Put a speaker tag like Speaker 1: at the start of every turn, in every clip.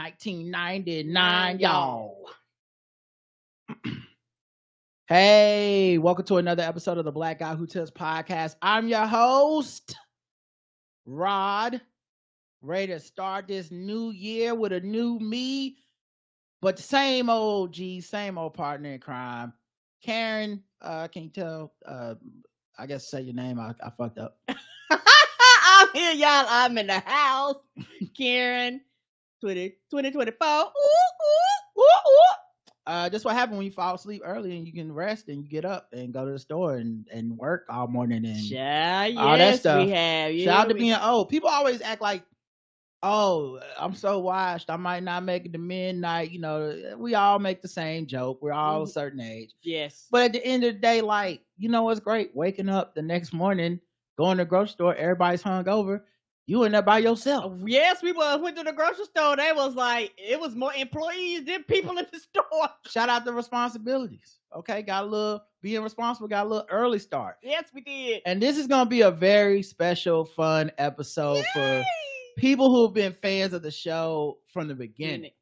Speaker 1: 1999, y'all. Hey, welcome to another episode of the Black Guy Who Tells podcast. I'm your host, Rod, ready to start this new year with a new me, but the same old G, same old partner in crime. Karen, can you tell, I guess say your name, I fucked up.
Speaker 2: I'm here, y'all. I'm in the house. Karen, 2024. Ooh, ooh, ooh, ooh.
Speaker 1: Just what happened when you fall asleep early and you can rest and you get up and go to the store and work all morning and all that stuff.
Speaker 2: We have.
Speaker 1: Shout out to being old. People always act like, oh, I'm so washed, I might not make it to midnight. You know, we all make the same joke. We're all a certain age.
Speaker 2: Yes.
Speaker 1: But at the end of the day, like, you know what's great? Waking up the next morning, going to the grocery store, everybody's hungover. You in there by yourself.
Speaker 2: Yes, we went to the grocery store. They was like, it was more employees than people in the store.
Speaker 1: Shout out to responsibilities. Okay, being responsible, got a little early start.
Speaker 2: Yes, we did.
Speaker 1: And this is going to be a very special, fun episode for people who have been fans of the show from the beginning.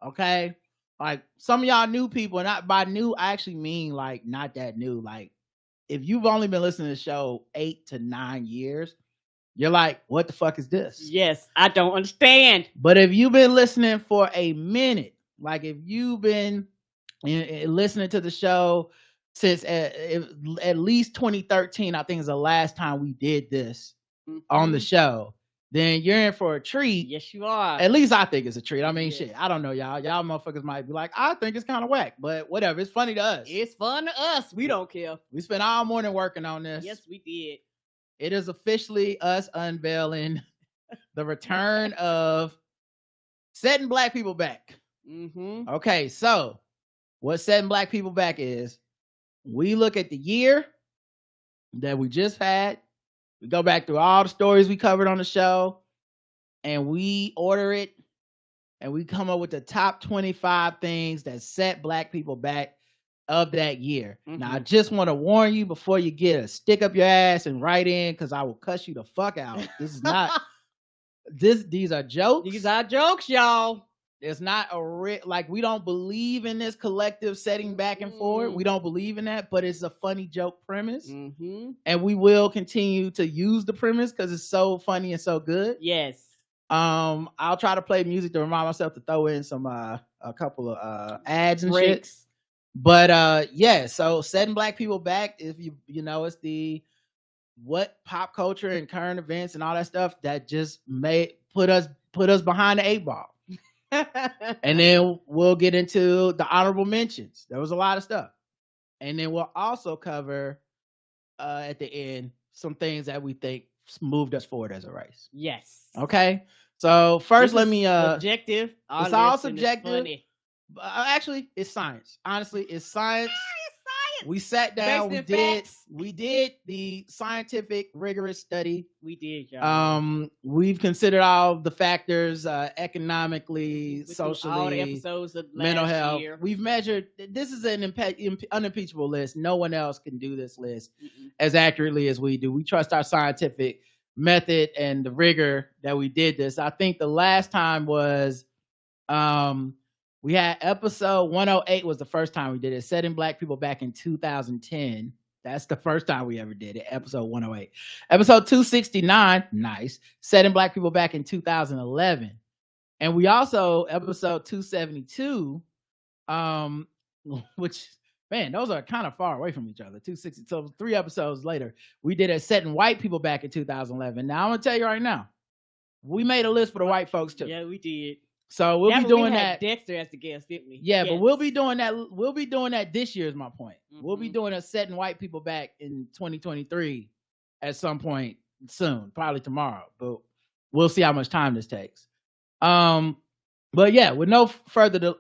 Speaker 1: Okay? Like, some of y'all new people, and by new, I actually mean, like, not that new. Like, if you've only been listening to the show 8 to 9 years, you're like, what the fuck is this?
Speaker 2: Yes, I don't understand.
Speaker 1: But if you've been listening for a minute, like if you've been listening to the show since at least 2013, I think is the last time we did this on the show, then you're in for a treat.
Speaker 2: Yes, you are.
Speaker 1: At least I think it's a treat. I mean, shit, I don't know, y'all. Y'all motherfuckers might be like, I think it's kind of whack, but whatever. It's funny to us.
Speaker 2: It's fun to us. We don't care.
Speaker 1: We spent all morning working on this.
Speaker 2: Yes, we did.
Speaker 1: It is officially us unveiling the return of Setting Black People Back.
Speaker 2: Mm-hmm.
Speaker 1: Okay, so what Setting Black People Back is, we look at the year that we just had. We go back through all the stories we covered on the show, and we order it, and we come up with the top 25 things that set Black people back of that year. Now, I just want to warn you before you get a stick up your ass and write in, because I will cuss you the fuck out. This is not these are jokes.
Speaker 2: These are jokes, y'all.
Speaker 1: It's not like, we don't believe in this collective setting back and forward. We don't believe in that, but it's a funny joke premise. And we will continue to use the premise because it's so funny and so good.
Speaker 2: Yes.
Speaker 1: I'll try to play music to remind myself to throw in some a couple of ads and
Speaker 2: breaks.
Speaker 1: Shit. But yeah, so Setting Black People Back, if you know, it's the what pop culture and current events and all that stuff that just made put us behind the 8 ball. And then we'll get into the honorable mentions. There was a lot of stuff. And then we'll also cover at the end some things that we think moved us forward as a race.
Speaker 2: Yes.
Speaker 1: Okay. So first, let me
Speaker 2: subjective.
Speaker 1: It's all subjective. Actually, it's science. Honestly, it's science. We sat down. We did the scientific, rigorous study.
Speaker 2: We did, y'all.
Speaker 1: We've considered all the factors, economically, socially,
Speaker 2: all the episodes of
Speaker 1: mental health.
Speaker 2: Year.
Speaker 1: We've measured. This is an unimpeachable list. No one else can do this list as accurately as we do. We trust our scientific method and the rigor that we did this. I think the last time was, we had episode 108 was the first time we did it. Setting Black People Back in 2010. That's the first time we ever did it. Episode 108. Episode 269. Nice. Setting Black People Back in 2011. And we also, episode 272, which, man, those are kind of far away from each other. 260. So 3 episodes later, we did a Setting White People Back in 2011. Now, I'm going to tell you right now, we made a list for the white folks too.
Speaker 2: Yeah, we did.
Speaker 1: So we'll be doing that.
Speaker 2: Dexter as the guest, didn't we?
Speaker 1: Yeah, but we'll be doing that. We'll be doing that this year is my point. We'll be doing a Setting White People Back in 2023 at some point soon, probably tomorrow. But we'll see how much time this takes. But yeah, with no further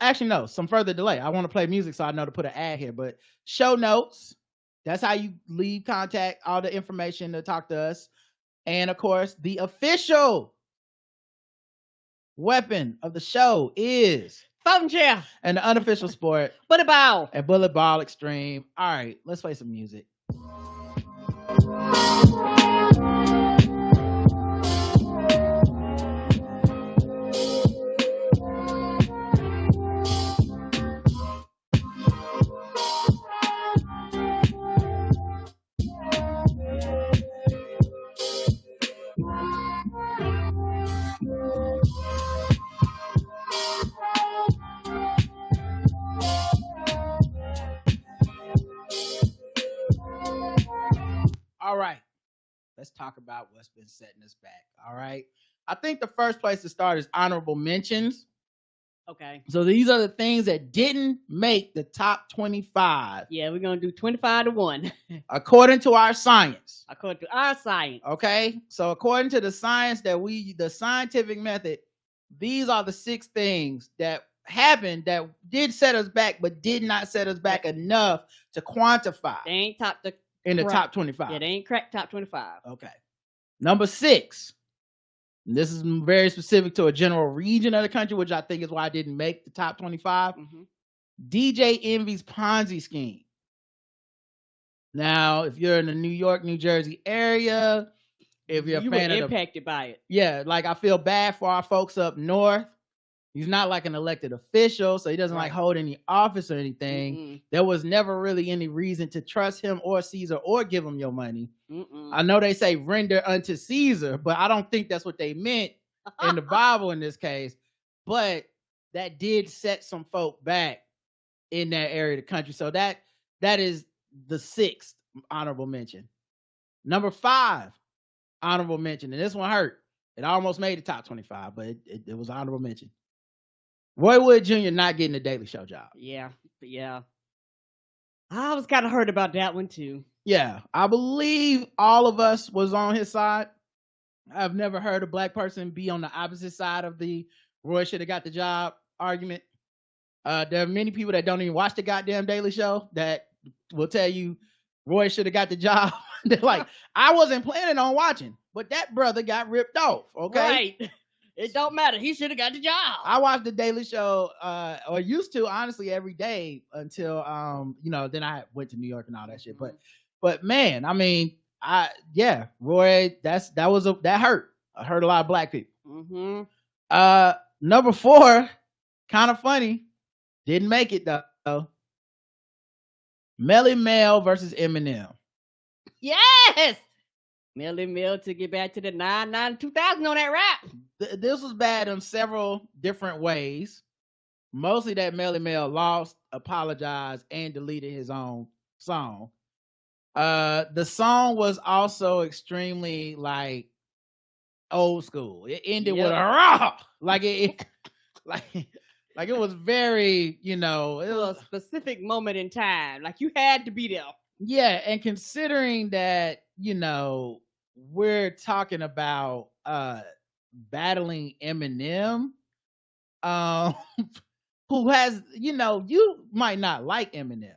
Speaker 1: some further delay. I want to play music so I know to put an ad here. But show notes. That's how you leave contact, all the information to talk to us. And of course, the official weapon of the show is
Speaker 2: fountain chair,
Speaker 1: and the unofficial sport
Speaker 2: bullet ball
Speaker 1: and bullet ball extreme. All right, let's play some music. All right. Let's talk about what's been setting us back. All right. I think the first place to start is honorable mentions.
Speaker 2: Okay.
Speaker 1: So these are the things that didn't make the top 25.
Speaker 2: Yeah, we're going to do 25 to 1.
Speaker 1: According to our science.
Speaker 2: According to our science.
Speaker 1: Okay. So according to the science the scientific method, these are the 6 things that happened that did set us back, but did not set us back enough to quantify.
Speaker 2: They ain't
Speaker 1: in the top 25.
Speaker 2: Yeah, they ain't cracked top 25.
Speaker 1: Okay. Number 6. This is very specific to a general region of the country, which I think is why I didn't make the top 25.
Speaker 2: Mm-hmm.
Speaker 1: DJ Envy's Ponzi scheme. Now, if you're in the New York, New Jersey area, if you're a fan of
Speaker 2: impacted by it.
Speaker 1: Yeah, like I feel bad for our folks up north. He's not like an elected official, so he doesn't like hold any office or anything. Mm-mm. There was never really any reason to trust him or Caesar or give him your money. Mm-mm. I know they say render unto Caesar, but I don't think that's what they meant in the Bible in this case. But that did set some folk back in that area of the country. So that is the 6th honorable mention. Number 5 honorable mention, and this one hurt. It almost made the top 25, but it was honorable mention. Roy Wood Jr. not getting the Daily Show job.
Speaker 2: Yeah. I was kind of hurt about that one too.
Speaker 1: Yeah, I believe all of us was on his side. I've never heard a black person be on the opposite side of the Roy should have got the job argument. There are many people that don't even watch the goddamn Daily Show that will tell you Roy should have got the job. They're like, I wasn't planning on watching, but that brother got ripped off. Okay.
Speaker 2: Right. It don't matter. He should have got the job.
Speaker 1: I watched the Daily Show, or used to, honestly, every day until, then I went to New York and all that shit. But man, I mean, Roy, that hurt. I hurt a lot of black people. Mm-hmm. Number 4, kind of funny, didn't make it though. Melly Mel versus Eminem.
Speaker 2: Yes. Melly Mel took it back to the 99 2000 on that rap.
Speaker 1: This was bad in several different ways. Mostly that Melly Mel lost, apologized, and deleted his own song. The song was also extremely like old school. It ended with a rah, like it was very, it was
Speaker 2: a specific moment in time. Like you had to be there.
Speaker 1: Yeah, and considering that, we're talking about battling Eminem, who has, you might not like Eminem.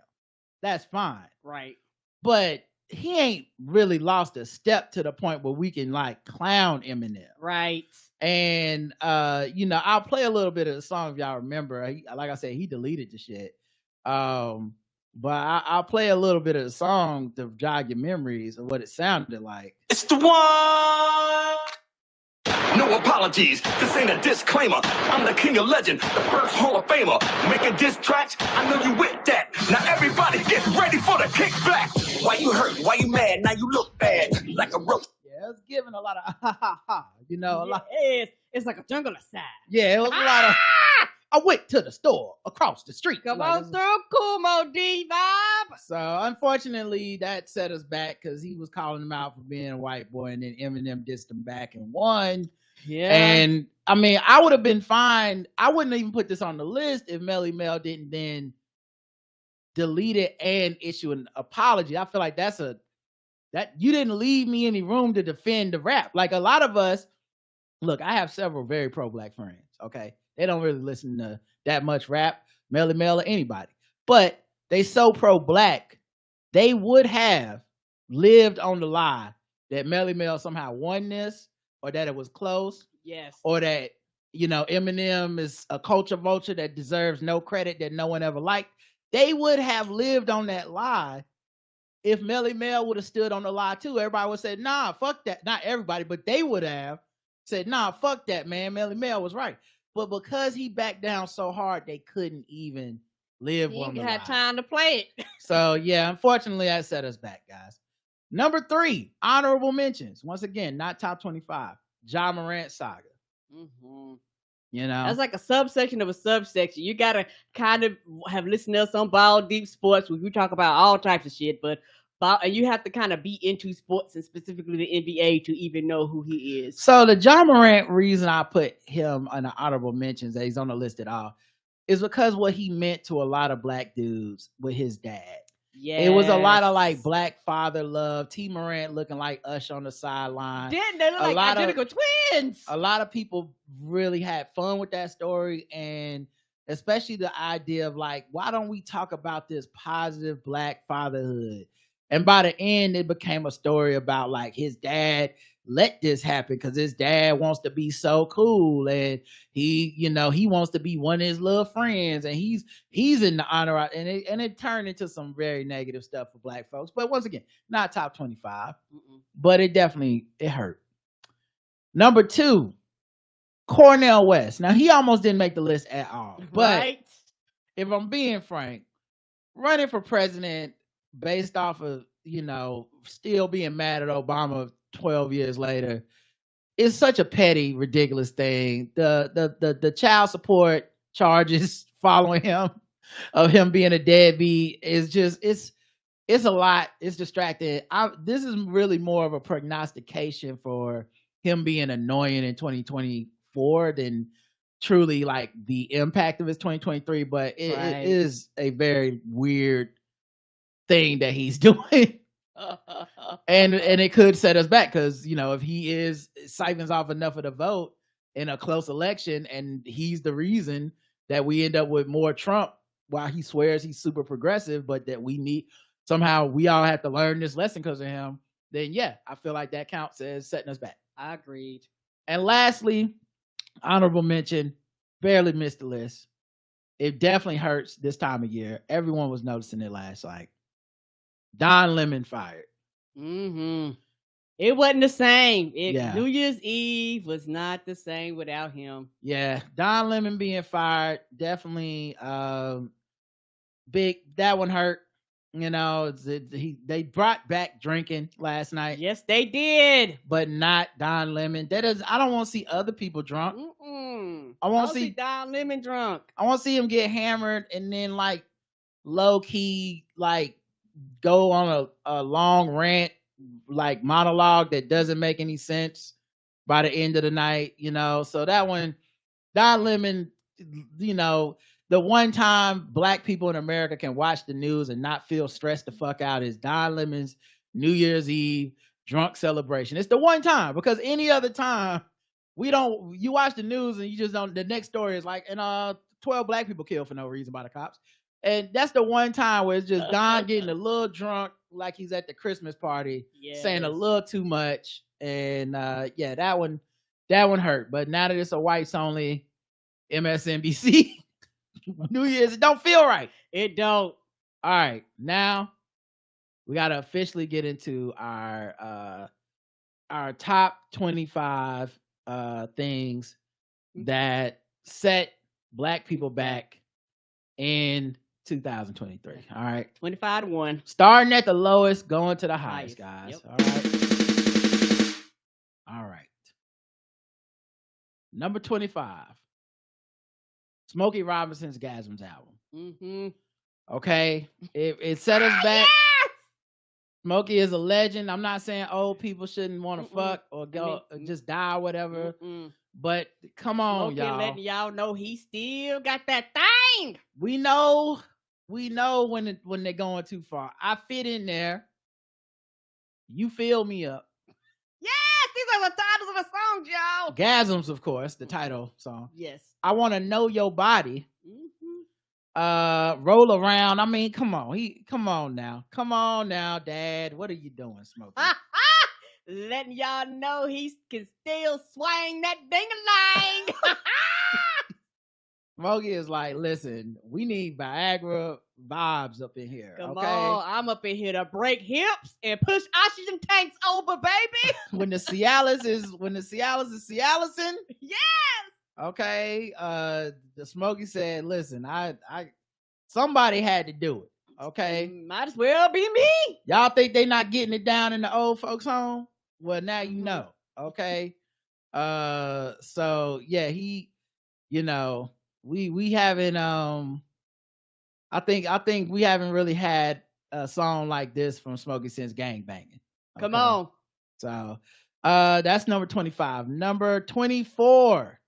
Speaker 1: That's fine.
Speaker 2: Right.
Speaker 1: But he ain't really lost a step to the point where we can like clown Eminem.
Speaker 2: Right.
Speaker 1: And I'll play a little bit of the song if y'all remember. Like I said, he deleted the shit. But I'll play a little bit of the song to jog your memories of what it sounded like.
Speaker 3: It's the one. No apologies. This ain't a disclaimer. I'm the king of legend, the first Hall of Famer. Making diss tracks, I know you with that. Now everybody get ready for the kickback. Why you hurt? Why you mad? Now you look bad. Like a roast.
Speaker 1: Yeah, it's giving a lot of a lot.
Speaker 2: It's like a jungle aside.
Speaker 1: Yeah, it was a lot of. I went to the store across the street.
Speaker 2: Come on through, cool Mo D vibe.
Speaker 1: So unfortunately, that set us back because he was calling him out for being a white boy, and then Eminem dissed him back and won.
Speaker 2: Yeah.
Speaker 1: And I mean, I would have been fine. I wouldn't even put this on the list if Melly Mel didn't then delete it and issue an apology. I feel like that you didn't leave me any room to defend the rap. Like a lot of us, look, I have several very pro-black friends. Okay. They don't really listen to that much rap, Melly Mel or anybody. But they so pro-black, they would have lived on the lie that Melly Mel somehow won this, or that it was close.
Speaker 2: Yes.
Speaker 1: Or that, Eminem is a culture vulture that deserves no credit, that no one ever liked. They would have lived on that lie if Melly Mel would have stood on the lie too. Everybody would say, nah, fuck that. Not everybody, but they would have said, nah, fuck that, man. Melly Mel was right. But because he backed down so hard, they couldn't even live on the lie.
Speaker 2: He had time to play it.
Speaker 1: So, yeah, unfortunately, that set us back, guys. Number 3, honorable mentions. Once again, not top 25. Ja Morant saga.
Speaker 2: Mm-hmm.
Speaker 1: That's
Speaker 2: like a subsection of a subsection. You gotta kind of have listened to us on Ball Deep Sports where we talk about all types of shit. But And you have to kind of be into sports and specifically the NBA to even know who he is.
Speaker 1: So the Ja Morant reason I put him on the honorable mentions that he's on the list at all is because what he meant to a lot of black dudes with his dad. Yeah, it was a lot of like black father love. T. Morant looking like Ush on the sideline.
Speaker 2: Didn't they look like identical twins?
Speaker 1: A lot of people really had fun with that story, and especially the idea of like, why don't we talk about this positive black fatherhood? And by the end, it became a story about like his dad let this happen because his dad wants to be so cool, and he wants to be one of his little friends, and he's in the honor, and it turned into some very negative stuff for black folks. But once again, not top 25, but it hurt. Number 2, Cornel West. Now he almost didn't make the list at all, but if I'm being frank, running for president based off of still being mad at Obama 12 years later is such a petty, ridiculous thing. The child support charges following him of him being a deadbeat is just it's a lot. It's distracting. This is really more of a prognostication for him being annoying in 2024 than truly like the impact of his 2023. But it is a very weird thing that he's doing. and it could set us back because if he siphons off enough of the vote in a close election and he's the reason that we end up with more Trump while he swears he's super progressive, but that we all have to learn this lesson because of him, then yeah, I feel like that counts as setting us back.
Speaker 2: I agreed.
Speaker 1: And lastly, honorable mention, barely missed the list. It definitely hurts this time of year. Everyone was noticing it last night. Don Lemon fired.
Speaker 2: It wasn't the same. New Year's Eve was not the same without him.
Speaker 1: Yeah, Don Lemon being fired definitely big. That one hurt. They brought back drinking last night.
Speaker 2: Yes, they did,
Speaker 1: but not Don Lemon. I don't want to see other people drunk. I want to see
Speaker 2: Don Lemon drunk.
Speaker 1: I want to see him get hammered and then like low key like go on a long rant, like monologue that doesn't make any sense by the end of the night, So that one, Don Lemon, the one time black people in America can watch the news and not feel stressed the fuck out is Don Lemon's New Year's Eve drunk celebration. It's the one time, because any other time you watch the news and you just don't, the next story is like, 12 black people killed for no reason by the cops. And that's the one time where it's just Don getting a little drunk, like he's at the Christmas party, saying a little too much. And that one hurt. But now that it's a whites only MSNBC New Year's, it don't feel right.
Speaker 2: It don't.
Speaker 1: All right, now we gotta officially get into our top 25 things that set black people back in 2023. All right,
Speaker 2: 25-1.
Speaker 1: Starting at the lowest, going to the highest, guys. Yep. All right. Number 25. Smokey Robinson's Gasms album. Okay, it set us back. Yes! Smokey is a legend. I'm not saying old people shouldn't want to fuck or go just die or whatever. But come on,
Speaker 2: Smokey
Speaker 1: y'all.
Speaker 2: Letting y'all know he still got that thing.
Speaker 1: We know when they're going too far. I fit in there. You fill me up.
Speaker 2: Yes, these are the titles of the songs, y'all.
Speaker 1: Gasms, of course, the title song.
Speaker 2: Yes.
Speaker 1: I want to know your body. Roll around. I mean, come on now, Dad. What are you doing, Smokey?
Speaker 2: Letting y'all know he can still swing that ding-a-ling.
Speaker 1: Smokey is like, listen, we need Viagra vibes up in here.
Speaker 2: Come
Speaker 1: okay?
Speaker 2: on, I'm up in here to break hips and push oxygen tanks over, baby.
Speaker 1: when the Cialis is Cialising.
Speaker 2: Yes.
Speaker 1: Okay. The Smokey said, listen, I somebody had to do it. Okay.
Speaker 2: Might as well be me.
Speaker 1: Y'all think they not getting it down in the old folks' home? Well, now you know. Okay. So yeah, he, we haven't I think we haven't really had a song like this from Smokey Sense Gang Banging.
Speaker 2: Come on.
Speaker 1: So that's number 25. Number 24.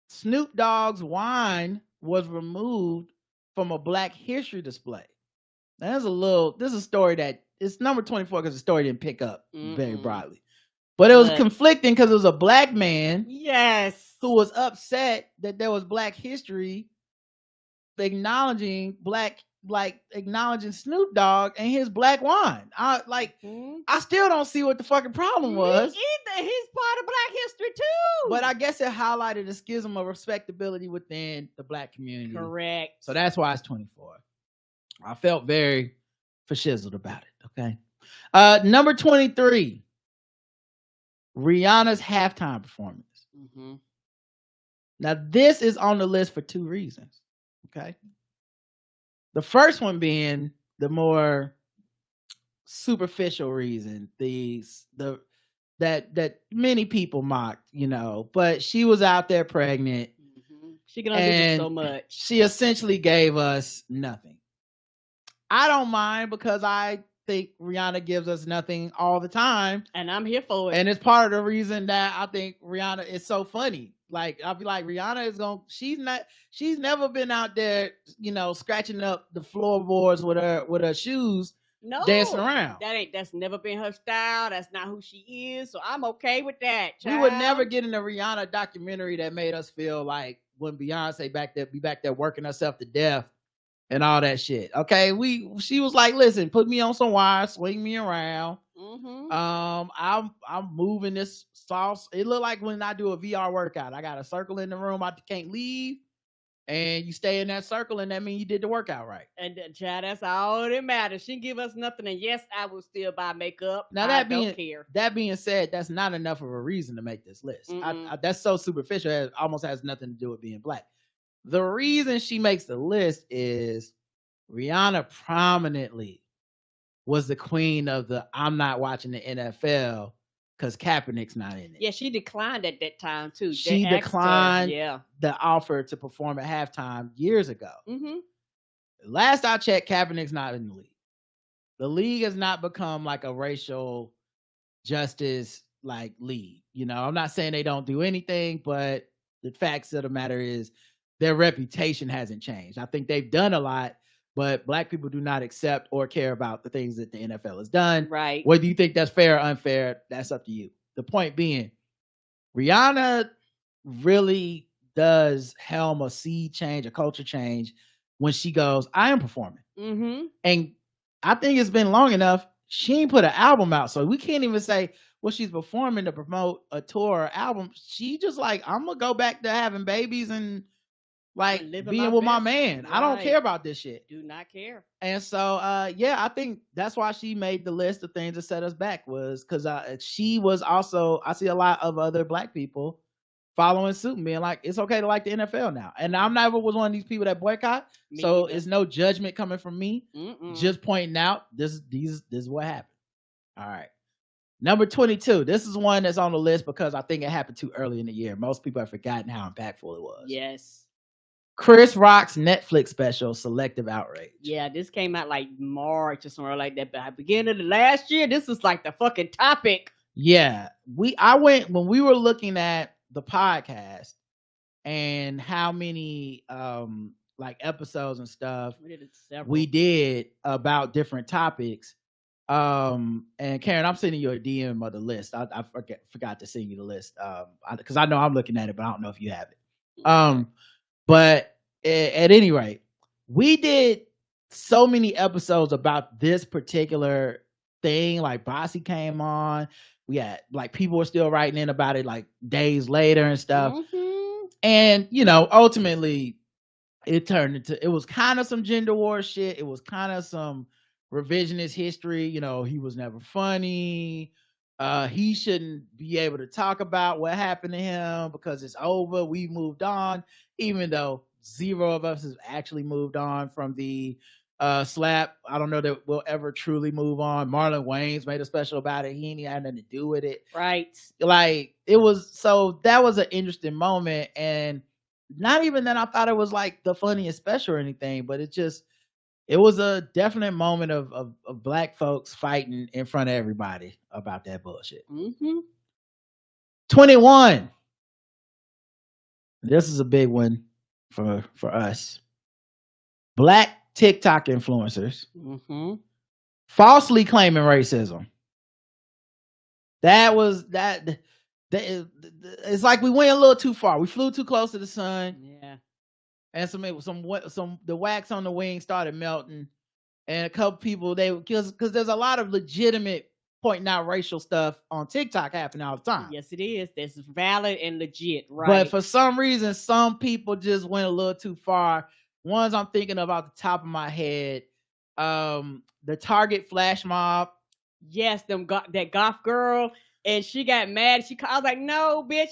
Speaker 1: Snoop Dogg's wine was removed from a Black History display. Now, this is a story that it's number 24 because the story didn't pick up very broadly. But it was conflicting because it was a black man who was upset that there was Black History acknowledging Snoop Dogg and his black wine. I still don't see what the fucking problem was.
Speaker 2: Either. He's part of Black History too.
Speaker 1: But I guess it highlighted a schism of respectability within the black community.
Speaker 2: Correct.
Speaker 1: So that's why it's 24. I felt very fashizzled about it. Okay. Number 23. Rihanna's halftime performance. Now, this is on the list for two reasons. Okay. The first one being the more superficial reason, that many people mocked, but she was out there pregnant.
Speaker 2: She can only do so much.
Speaker 1: She essentially gave us nothing. I don't mind because I think Rihanna gives us nothing all the time.
Speaker 2: And I'm here for it.
Speaker 1: And it's part of the reason that I think Rihanna is so funny. Like, I'll be like, Rihanna is she's never been out there, scratching up the floorboards with her shoes, dancing around.
Speaker 2: That's never been her style. That's not who she is. So I'm okay with that. Child.
Speaker 1: We would never get in a Rihanna documentary that made us feel like when Beyonce be back there working herself to death and all that shit. Okay. She was like, listen, put me on some wire, swing me around. I'm moving this sauce. It looked like when I do a VR workout, I got a circle in the room. I can't leave. And you stay in that circle, and that means you did the workout right.
Speaker 2: And child, that's all that matters. She give us nothing, and yes, I will still buy makeup.
Speaker 1: Now that being said, that's not enough of a reason to make this list. That's so superficial. It almost has nothing to do with being black. The reason she makes the list is Rihanna prominently was the queen of the I'm not watching the NFL because Kaepernick's not in it.
Speaker 2: Yeah, she declined at that time too.
Speaker 1: She declined the offer to perform at halftime years ago. Last I checked, Kaepernick's not in the league. The league has not become like a racial justice league. I'm not saying they don't do anything, but the facts of the matter is their reputation hasn't changed. I think they've done a lot, but black people do not accept or care about the things that the NFL has done.
Speaker 2: Right.
Speaker 1: Whether you think that's fair or unfair, that's up to you. The point being, Rihanna really does helm a sea change, a culture change when she goes, I am performing. And I think it's been long enough. She ain't put an album out. So we can't even say, well, she's performing to promote a tour or album. She just I'm going to go back to having babies and being with my man. Right. I don't care about this shit.
Speaker 2: Do not care.
Speaker 1: And so, I think that's why she made the list of things that set us back was because she was also, I see a lot of other black people following suit and being like, it's okay to like the NFL now. And I'm never was one of these people that boycott. So it's no judgment coming from me. Just pointing out this is what happened. All right. Number 22. This is one that's on the list because I think it happened too early in the year. Most people have forgotten how impactful it was.
Speaker 2: Yes.
Speaker 1: Chris Rock's Netflix special, Selective Outrage.
Speaker 2: Yeah, this came out March or somewhere like that. But at the beginning of the last year, this was the fucking topic.
Speaker 1: Yeah. When we were looking at the podcast and how many episodes and stuff we did about different topics. And Karen, I'm sending you a DM of the list. I forgot to send you the list. Because I know I'm looking at it, but I don't know if you have it. But at any rate, we did so many episodes about this particular thing. Bossy came on. We had people were still writing in about it days later and stuff. And ultimately it turned into, it was kind of some gender war shit. It was kind of some revisionist history. He was never funny. He shouldn't be able to talk about what happened to him because it's over. We moved on, even though zero of us has actually moved on from the slap. I don't know that we'll ever truly move on. Marlon Wayans made a special about it. He ain't had nothing to do with it.
Speaker 2: Right.
Speaker 1: It was, so that was an interesting moment. And not even that I thought it was the funniest special or anything, but it just, it was a definite moment of black folks fighting in front of everybody about that bullshit. 21. This is a big one for us. Black TikTok influencers falsely claiming racism. That was that. It's like we went a little too far. We flew too close to the sun.
Speaker 2: Yeah.
Speaker 1: And some the wax on the wing started melting, and a couple people because there's a lot of legitimate pointing out racial stuff on TikTok happening all the time.
Speaker 2: Yes, it is. That's valid and legit, right?
Speaker 1: But for some reason, some people just went a little too far. Ones I'm thinking of off the top of my head, the Target flash mob.
Speaker 2: Yes, that goth girl. And she got mad. I was like, "No, bitch,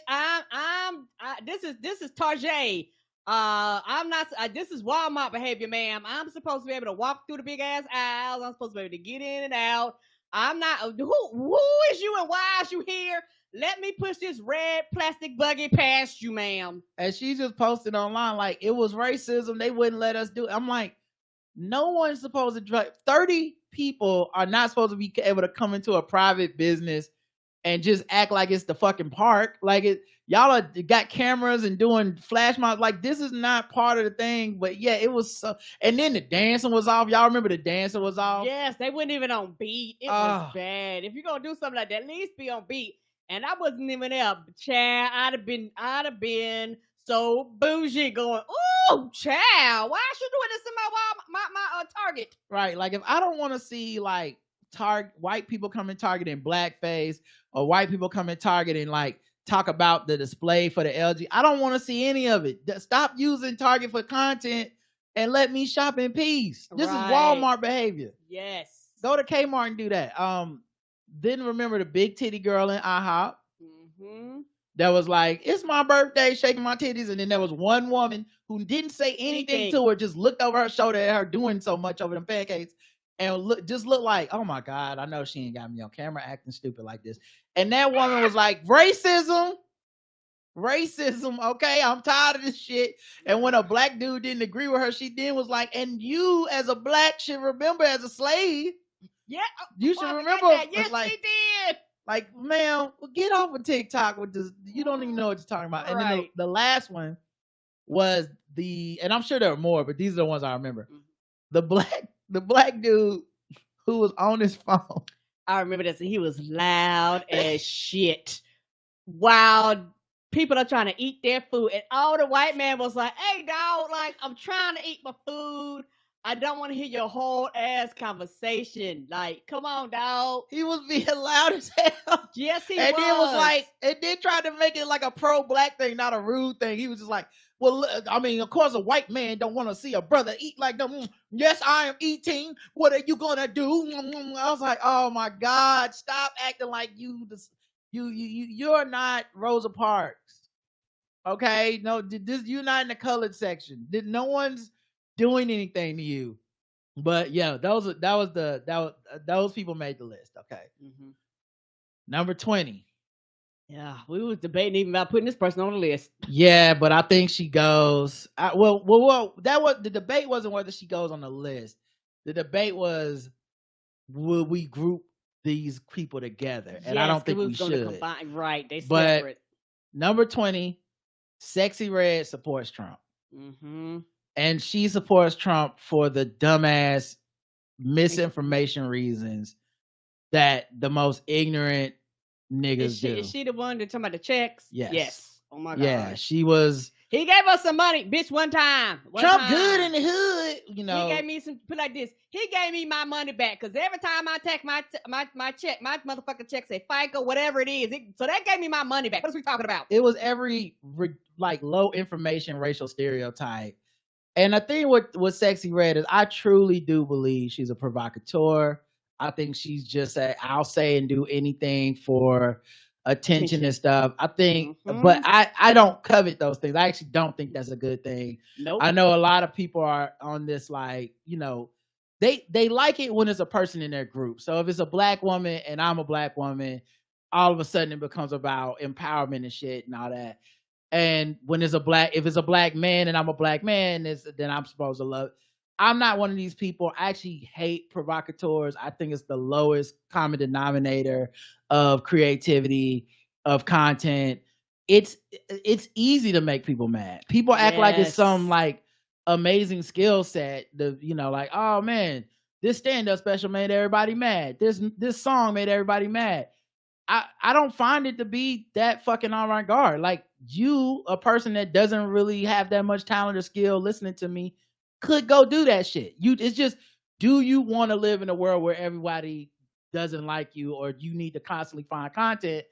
Speaker 2: this is Target. I'm not. This is Walmart behavior, ma'am. I'm supposed to be able to walk through the big ass aisles. I'm supposed to be able to get in and out. I'm not. Who is you and why is you here? Let me push this red plastic buggy past you, ma'am."
Speaker 1: And she just posted online like it was racism. They wouldn't let us do it. I'm like, no one's supposed to drive. 30 people are not supposed to be able to come into a private business and just act like it's the fucking park. Like y'all got cameras and doing flash mobs. Like this is not part of the thing. But yeah, it was so. And then the dancing was off. Y'all remember the dancing was off?
Speaker 2: Yes, they weren't even on beat. It was bad. If you're gonna do something like that, at least be on beat. And I wasn't even there. Child, I'd have been so bougie going, "Oh, child, why is you doing this in my Target?"
Speaker 1: Right. Like if I don't want to see like white people come in Target in blackface, or white people come in Target and like talk about the display for the LG. I don't want to see any of it. Stop using Target for content and let me shop in peace. This is Walmart behavior.
Speaker 2: Yes.
Speaker 1: Go to Kmart and do that. Didn't remember the big titty girl in IHOP. That was like, "It's my birthday," shaking my titties. And then there was one woman who didn't say anything to her, just looked over her shoulder at her doing so much over them pancakes. And just looked like, "Oh my God, I know she ain't got me on camera acting stupid like this." And that woman was like, racism, okay? I'm tired of this shit. And when a black dude didn't agree with her, she then was like, "And you as a black should remember as a slave."
Speaker 2: Yeah.
Speaker 1: You should remember.
Speaker 2: Yes, like, she did.
Speaker 1: Like, man, get off of TikTok with this. You don't even know what you're talking about. And then the last one was and I'm sure there are more, but these are the ones I remember. The black dude who was on his phone.
Speaker 2: I remember this. He was loud as shit. While people are trying to eat their food. And all the white man was like, "Hey, dog, like, I'm trying to eat my food. I don't want to hear your whole ass conversation. Like, come on, dog."
Speaker 1: He was being loud as hell.
Speaker 2: Yes, he
Speaker 1: and
Speaker 2: was.
Speaker 1: And then was like, and then tried to make it like a pro-black thing, not a rude thing. He was just like, "Well, I mean, of course, a white man don't want to see a brother eat like them. Yes, I am eating. What are you gonna do?" I was like, "Oh my God, stop acting like you're not Rosa Parks, okay? No, you're not in the colored section. No one's doing anything to you." But yeah, those people made the list. Okay, number 20.
Speaker 2: Yeah, we was debating even about putting this person on the list.
Speaker 1: Yeah, but I think she goes. Well, that was the debate. Wasn't whether she goes on the list. The debate was, will we group these people together? And I don't think we should.
Speaker 2: Combine, right? They
Speaker 1: separate. Number 20, Sexy Red supports Trump, and she supports Trump for the dumbass misinformation reasons that the most ignorant niggas do.
Speaker 2: Is she the one that's talking about the checks?
Speaker 1: Yes.
Speaker 2: Oh my God.
Speaker 1: Yeah, she was.
Speaker 2: He gave us some money, bitch, one time.
Speaker 1: Trump good in the hood, you know.
Speaker 2: He gave me some, put like this. He gave me my money back because every time I take my check, my motherfucking check say FICA, whatever it is. So that gave me my money back. What are we talking about?
Speaker 1: It was every like low information racial stereotype. And the thing with Sexy Red is I truly do believe she's a provocateur. I think she's just I'll say and do anything for attention and stuff. I think, but I don't covet those things. I actually don't think that's a good thing.
Speaker 2: Nope.
Speaker 1: I know a lot of people are on this, like, you know, they like it when it's a person in their group. So if it's a black woman and I'm a black woman, all of a sudden it becomes about empowerment and shit and all that. And when if it's a black man and I'm a black man, then I'm supposed to love. I'm not one of these people. I actually hate provocateurs. I think it's the lowest common denominator of creativity, of content. It's easy to make people mad. People act like it's some like amazing skill set. Like, oh man, this stand-up special made everybody mad. This song made everybody mad. I don't find it to be that fucking avant-garde. Like, you, a person that doesn't really have that much talent or skill listening to me, could go do that shit. It's just, do you want to live in a world where everybody doesn't like you, or you need to constantly find content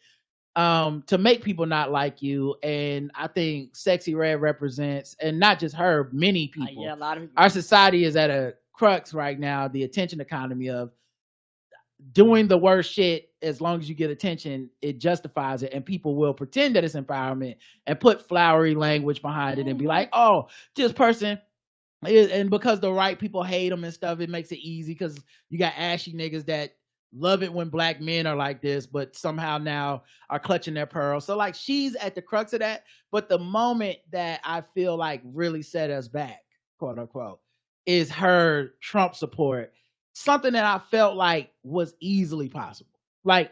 Speaker 1: to make people not like you? And I think Sexy Red represents, and not just her, many people.
Speaker 2: Yeah, a lot of people.
Speaker 1: Our society is at a crux right now, the attention economy of doing the worst shit. As long as you get attention, it justifies it, and people will pretend that it's empowerment and put flowery language behind it and be like, oh, this person is, and because the right people hate them and stuff, it makes it easy because you got ashy niggas that love it when black men are like this, but somehow now are clutching their pearls. So like, she's at the crux of that. But the moment that I feel like really set us back, quote unquote, is her Trump support. Something that I felt like was easily possible. Like,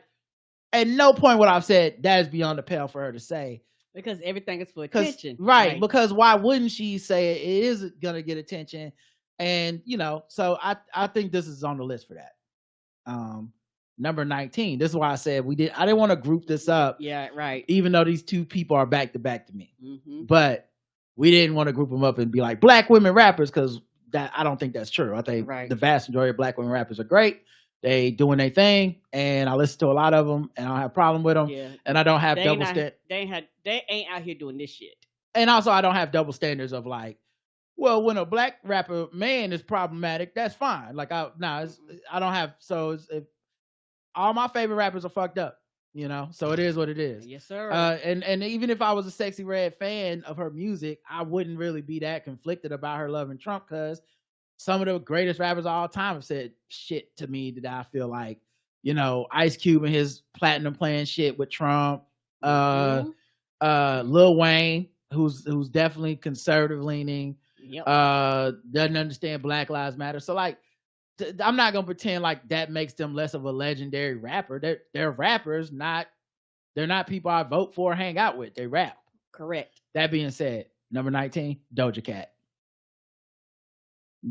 Speaker 1: at no point would I've said that is beyond the pale for her to say.
Speaker 2: Because everything is for attention.
Speaker 1: Right. Because why wouldn't she say it is going to get attention? And, so I think this is on the list for that. Number 19. This is why I said I didn't want to group this up.
Speaker 2: Yeah, right.
Speaker 1: Even though these two people are back to back to me.
Speaker 2: Mm-hmm.
Speaker 1: But we didn't want to group them up and be like black women rappers, because I don't think that's true. I think the vast majority of black women rappers are great. They doing their thing, and I listen to a lot of them, and I don't have a problem with them. Yeah. And I don't have double standards.
Speaker 2: They ain't out here doing this shit.
Speaker 1: And also, I don't have double standards of like, well, when a black rapper man is problematic, that's fine. Like, I don't have. So all my favorite rappers are fucked up, So it is what it is.
Speaker 2: Yes, sir.
Speaker 1: And even if I was a Sexy Red fan of her music, I wouldn't really be that conflicted about her loving Trump, because some of the greatest rappers of all time have said shit to me that I feel like, Ice Cube and his platinum playing shit with Trump, Lil Wayne, who's definitely conservative leaning, doesn't understand Black Lives Matter. So like, I'm not gonna pretend like that makes them less of a legendary rapper. They're rappers, they're not people I vote for or hang out with. They rap.
Speaker 2: Correct.
Speaker 1: That being said, number 19, Doja Cat.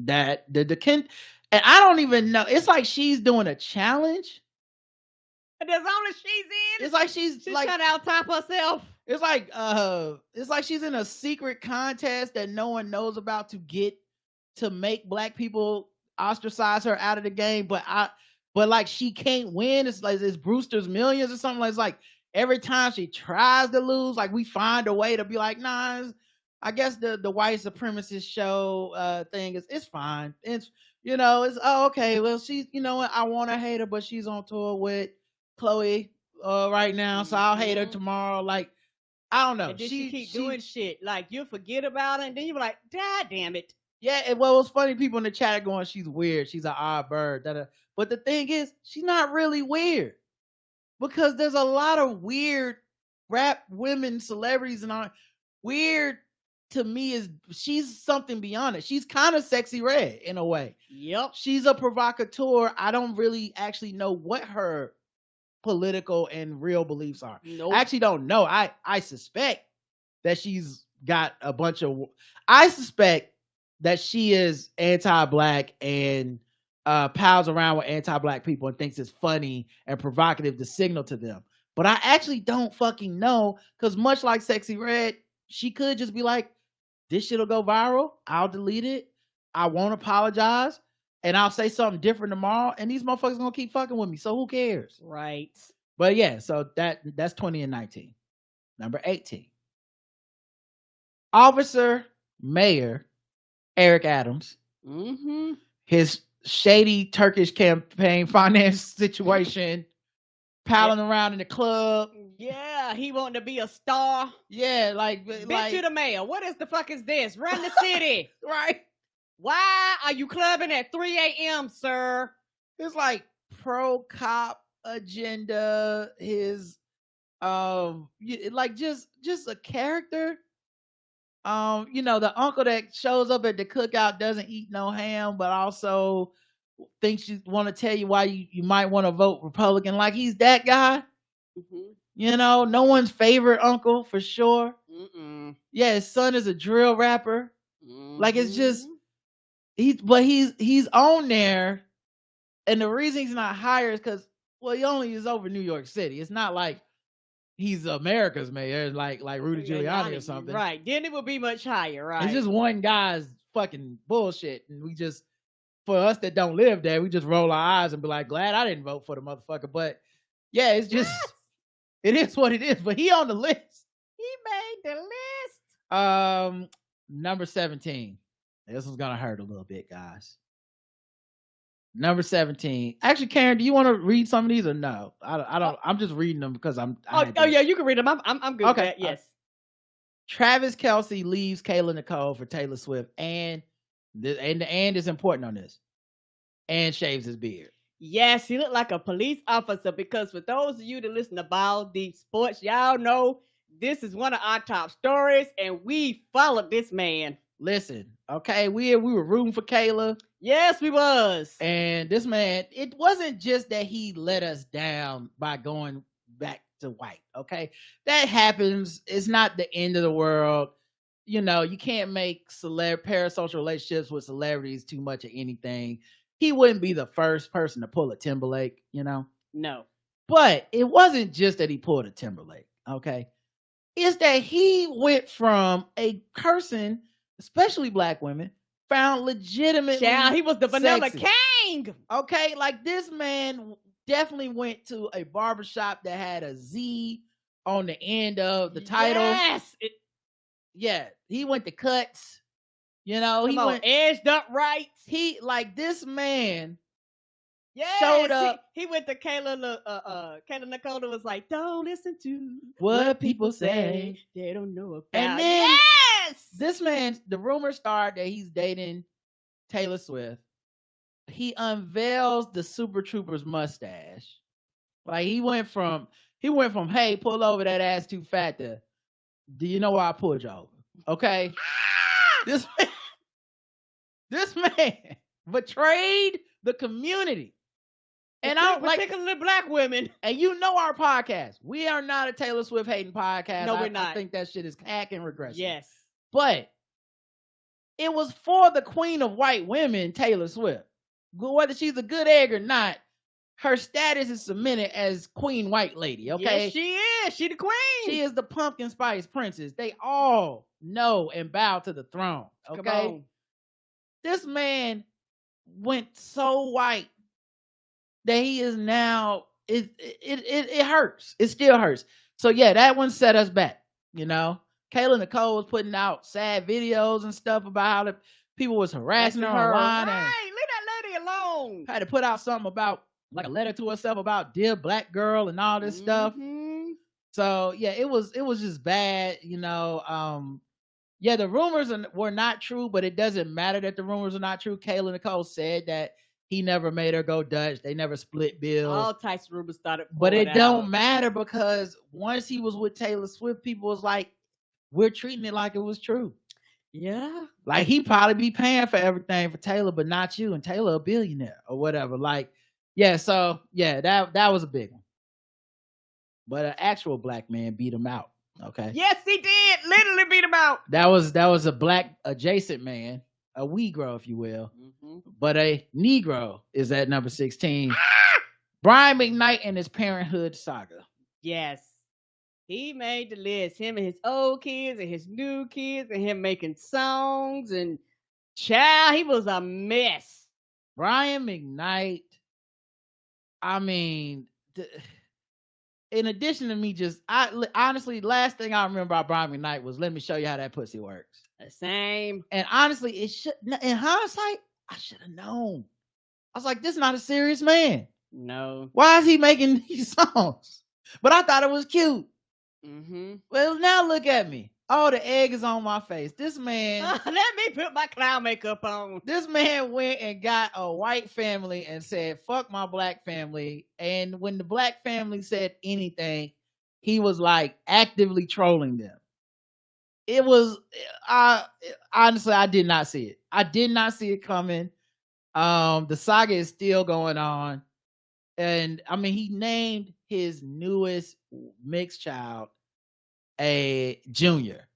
Speaker 1: That and I don't even know. It's like she's doing a challenge.
Speaker 2: And that's all that she's in.
Speaker 1: It's like she's like
Speaker 2: trying to out-top herself.
Speaker 1: It's like she's in a secret contest that no one knows about to make black people ostracize her out of the game. But like, she can't win. It's like it's Brewster's Millions or something. It's like every time she tries to lose, like we find a way to be like, nah, I guess the white supremacist show thing it's fine. It's it's okay. Well, she's what, I want to hate her, but she's on tour with Chloe right now, so I'll hate her tomorrow. Like, I don't know.
Speaker 2: And then she keep doing shit. Like, you'll forget about it, and then you're like, God damn it.
Speaker 1: Yeah, well, it's funny. People in the chat are going, she's weird. She's an odd bird. But the thing is, she's not really weird, because there's a lot of weird rap women celebrities, and all weird. To me, is she's something beyond it. She's kind of Sexy Red in a way.
Speaker 2: Yep.
Speaker 1: She's a provocateur. I don't really actually know what her political and real beliefs are.
Speaker 2: Nope.
Speaker 1: I actually don't know. I suspect that she's got a bunch of. I suspect that she is anti-black and pals around with anti-black people and thinks it's funny and provocative to signal to them. But I actually don't fucking know, because much like Sexy Red, she could just be like, this shit'll go viral. I'll delete it. I won't apologize. And I'll say something different tomorrow. And these motherfuckers gonna keep fucking with me. So who cares?
Speaker 2: Right.
Speaker 1: But yeah, so that's 20 and 19. Number 18. Officer Mayor Eric Adams.
Speaker 2: Mm-hmm.
Speaker 1: His shady Turkish campaign finance situation. Palling around in the club.
Speaker 2: Yeah, he wanting to be a star.
Speaker 1: Yeah,
Speaker 2: Bitch, you the mayor. What is the fuck is this? Run the city.
Speaker 1: Right.
Speaker 2: Why are you clubbing at 3 a.m., sir?
Speaker 1: It's like pro-cop agenda. His like just a character. You know, the uncle that shows up at the cookout doesn't eat no ham, but also thinks you want to tell you why you might want to vote Republican. Like he's that guy.
Speaker 2: Mm-hmm.
Speaker 1: You know, no one's favorite uncle for sure.
Speaker 2: Mm-mm.
Speaker 1: Yeah, his son is a drill rapper.
Speaker 2: Mm-hmm.
Speaker 1: Like it's just he's on there, and the reason he's not higher is because he only is over New York City. It's not like he's America's mayor, like Rudy Giuliani or something.
Speaker 2: Right. Then it would be much higher, right?
Speaker 1: It's just one guy's fucking bullshit, and we just, for us that don't live there, we just roll our eyes and be like, glad I didn't vote for the motherfucker. But yeah, it's just it is what it is. But he on the list.
Speaker 2: He made the list.
Speaker 1: Number 17. This one's gonna hurt a little bit, guys. Number 17. Actually, Karen, do you want to read some of these or no? I don't. I'm just reading them because I'm.
Speaker 2: Yeah, you can read them. I'm good. Okay. With that. Yes.
Speaker 1: Travis Kelce leaves Kayla Nicole for Taylor Swift, and the and is important on this. And shaves his beard.
Speaker 2: Yes, he looked like a police officer because for those of you that listen to Ball Deep Sports, y'all know this is one of our top stories, and we followed this man.
Speaker 1: Listen, okay, we were rooting for Kayla.
Speaker 2: Yes, we was.
Speaker 1: And this man, it wasn't just that he let us down by going back to white, okay? That happens. It's not the end of the world. You know, you can't make parasocial relationships with celebrities too much of anything. He wouldn't be the first person to pull a Timberlake, you know?
Speaker 2: No.
Speaker 1: But it wasn't just that he pulled a Timberlake, okay? It's that he went from a person, especially black women, found legitimately
Speaker 2: he was the vanilla
Speaker 1: sexy.
Speaker 2: king.
Speaker 1: Okay, like this man definitely went to a barbershop that had a Z on the end of the title.
Speaker 2: Yes.
Speaker 1: Yeah, he went to cuts. You know, he went
Speaker 2: edged up right.
Speaker 1: He like this man.
Speaker 2: Yeah,
Speaker 1: showed up.
Speaker 2: He went to Kayla Nicole was like, don't listen to
Speaker 1: what people say.
Speaker 2: They don't know about.
Speaker 1: And then this man, the rumor started that he's dating Taylor Swift. He unveils the Super Troopers mustache. Like he went from hey, pull over that ass too fat to, do you know why I pulled you over? Okay. This man betrayed the community. And I'm like,
Speaker 2: particularly black women.
Speaker 1: And you know our podcast. We are not a Taylor Swift hating podcast.
Speaker 2: No, we're not.
Speaker 1: I think that shit is hack and regression.
Speaker 2: Yes.
Speaker 1: But it was for the queen of white women, Taylor Swift. Whether she's a good egg or not, her status is cemented as queen white lady, okay?
Speaker 2: Yes, she is. She the queen.
Speaker 1: She is the pumpkin spice princess. They all know and bow to the throne, okay? This man went so white that he is now, it hurts. It still hurts. So yeah, that one set us back, you know? Kayla Nicole was putting out sad videos and stuff about how the people was harassing her online.
Speaker 2: Right, leave that lady alone.
Speaker 1: Had to put out something about, like a letter to herself about dear black girl and all this stuff. So yeah, it was just bad, you know. Yeah, the rumors were not true, but it doesn't matter that the rumors are not true. Kayla Nicole said that he never made her go Dutch. They never split bills.
Speaker 2: All types of rumors started.
Speaker 1: But it don't matter because once he was with Taylor Swift, people was like, we're treating it like it was true.
Speaker 2: Yeah.
Speaker 1: Like he probably be paying for everything for Taylor, but not you. And Taylor a billionaire or whatever. Like, yeah, so yeah, that was a big one. But an actual black man beat him out. Okay.
Speaker 2: Yes, he did. Literally beat him out.
Speaker 1: That was a black adjacent man, a Negro, if you will. But a Negro is at number 16. Brian McKnight and his Parenthood saga.
Speaker 2: Yes. He made the list. Him and his old kids and his new kids and him making songs and child, he was a mess.
Speaker 1: Brian McKnight. I mean, in addition to me honestly, last thing I remember about Brian McKnight was let me show you how that pussy works.
Speaker 2: The same.
Speaker 1: And honestly, it should, in hindsight, I should have known. I was like, this is not a serious man.
Speaker 2: No.
Speaker 1: Why is he making these songs? But I thought it was cute. Well, now look at me. Oh, the egg is on my face. This man.
Speaker 2: Let me put my clown makeup on.
Speaker 1: This man went and got a white family and said, fuck my black family. And when the black family said anything, he was like actively trolling them. it was. I honestly, I did not see it. I did not see it coming. The saga is still going on, and I mean, he named his newest mixed child a junior,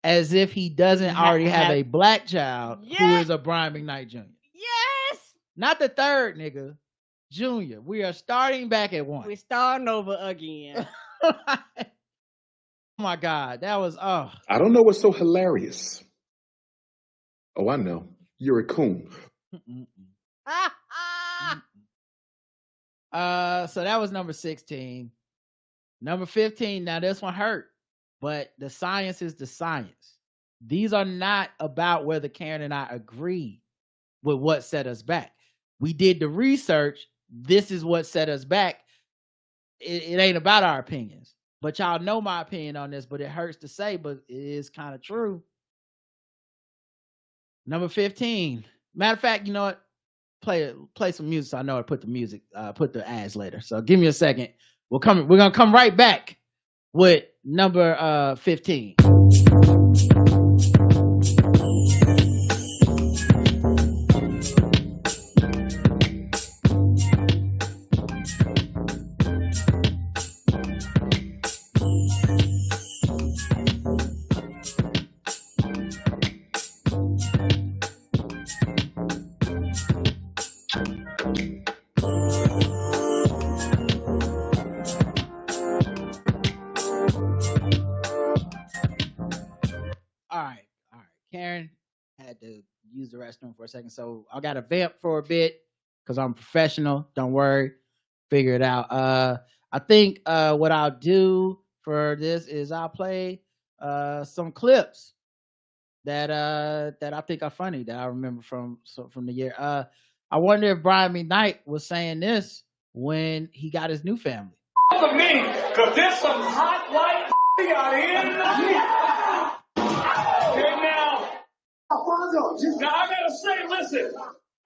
Speaker 1: as if he doesn't already have a black child who is a Brian McKnight Jr.
Speaker 2: Yes.
Speaker 1: Not the third nigga, Junior. We are starting back at one.
Speaker 2: We're starting over again.
Speaker 1: Oh my God, that was
Speaker 4: I don't know what's so hilarious. Oh, I know. You're a coon.
Speaker 1: So that was number 16. Number 15. Now this one hurt, but the science is the science. These are not about whether Karen and I agree with what set us back. We did the research. This is what set us back. It ain't about our opinions, but y'all know my opinion on this, but it hurts to say, but it is kind of true. Number 15. Matter of fact, you know what? Play some music. So I know I put the music, put the ads later. So give me a second. We're gonna come right back with number 15. All right. Karen had to use the restroom for a second, so I got to vamp for a bit because I'm professional. Don't worry, figure it out. I think what I'll do for this is I'll play some clips that I think are funny that I remember from the year. I wonder if Brian McKnight was saying this when he got his new family.
Speaker 3: For me, because there's some hot white out here. Okay, now I gotta say, listen,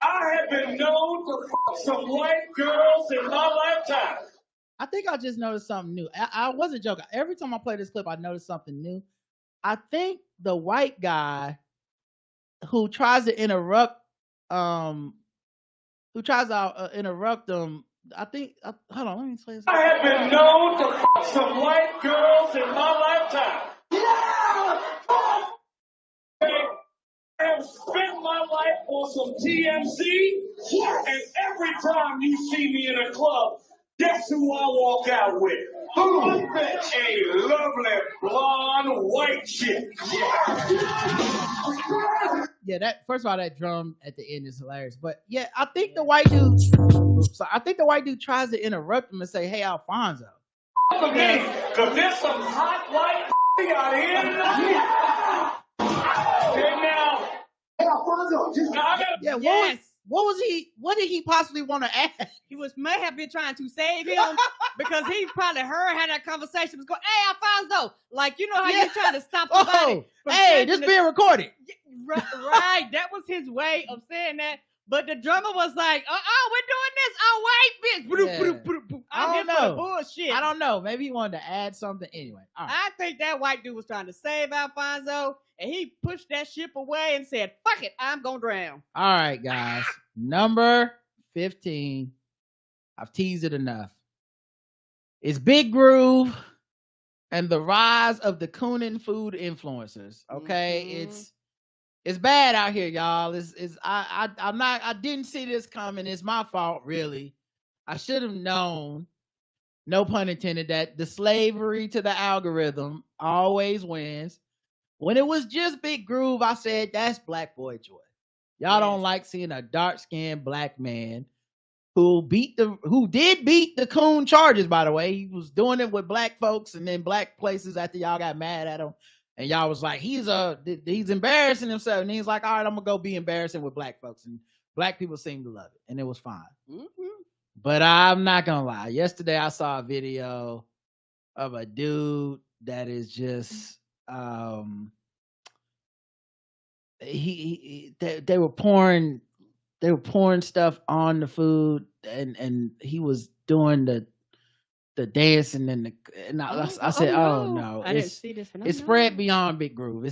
Speaker 3: I have been known to fuck some white girls in my lifetime.
Speaker 1: I think I just noticed something new. I wasn't joking. Every time I play this clip, I notice something new. I think the white guy who tries to interrupt, them. I think. Hold on, let me say this.
Speaker 3: I have been known to fuck some white girls in my lifetime. Yeah! I have spent my life on some TMZ. Yes. And every time you see me in a club, guess who I walk out with? Who? A lovely blonde white chick.
Speaker 1: Yeah, that first of all, that drum at the end is hilarious. But yeah, I think the white dude. I think the white dude tries to interrupt him and say, "Hey, Alfonso."
Speaker 3: Okay, because there's some hot white out here. Okay, now. Hey, Alfonso.
Speaker 1: Yeah, what did he possibly want to ask?
Speaker 2: He may have been trying to save him because he probably heard how that conversation was going. Hey, Alfonso, like, you know how you're trying to stop somebody.
Speaker 1: Hey, this being recorded.
Speaker 2: Right. That was his way of saying that. But the drummer was like, we're doing this. White bitch.
Speaker 1: I don't know.
Speaker 2: Bullshit.
Speaker 1: I don't know. Maybe he wanted to add something. Anyway. All right.
Speaker 2: I think that white dude was trying to save Alfonso, and he pushed that ship away and said, fuck it, I'm going to drown.
Speaker 1: All right, guys. Number 15. I've teased it enough. It's Big Groove and the rise of the Coonin food influencers. Okay. Mm-hmm. It's bad out here, y'all. I didn't see this coming. It's my fault, really. I should have known, no pun intended, that the slavery to the algorithm always wins. When it was just Big Groove, I said, that's black boy joy. Y'all don't like seeing a dark-skinned black man who did beat the coon charges, by the way. He was doing it with black folks and then black places after y'all got mad at him. And y'all was like, he's embarrassing himself. And he's like, all right, I'm going to go be embarrassing with black folks. And black people seem to love it. And it was fine. Mm-hmm. But I'm not going to lie. Yesterday, I saw a video of a dude that is just, they were pouring stuff on the food. And he was doing the dancing and I said, oh no,
Speaker 2: I didn't see this one.
Speaker 1: It spread beyond Big Groove.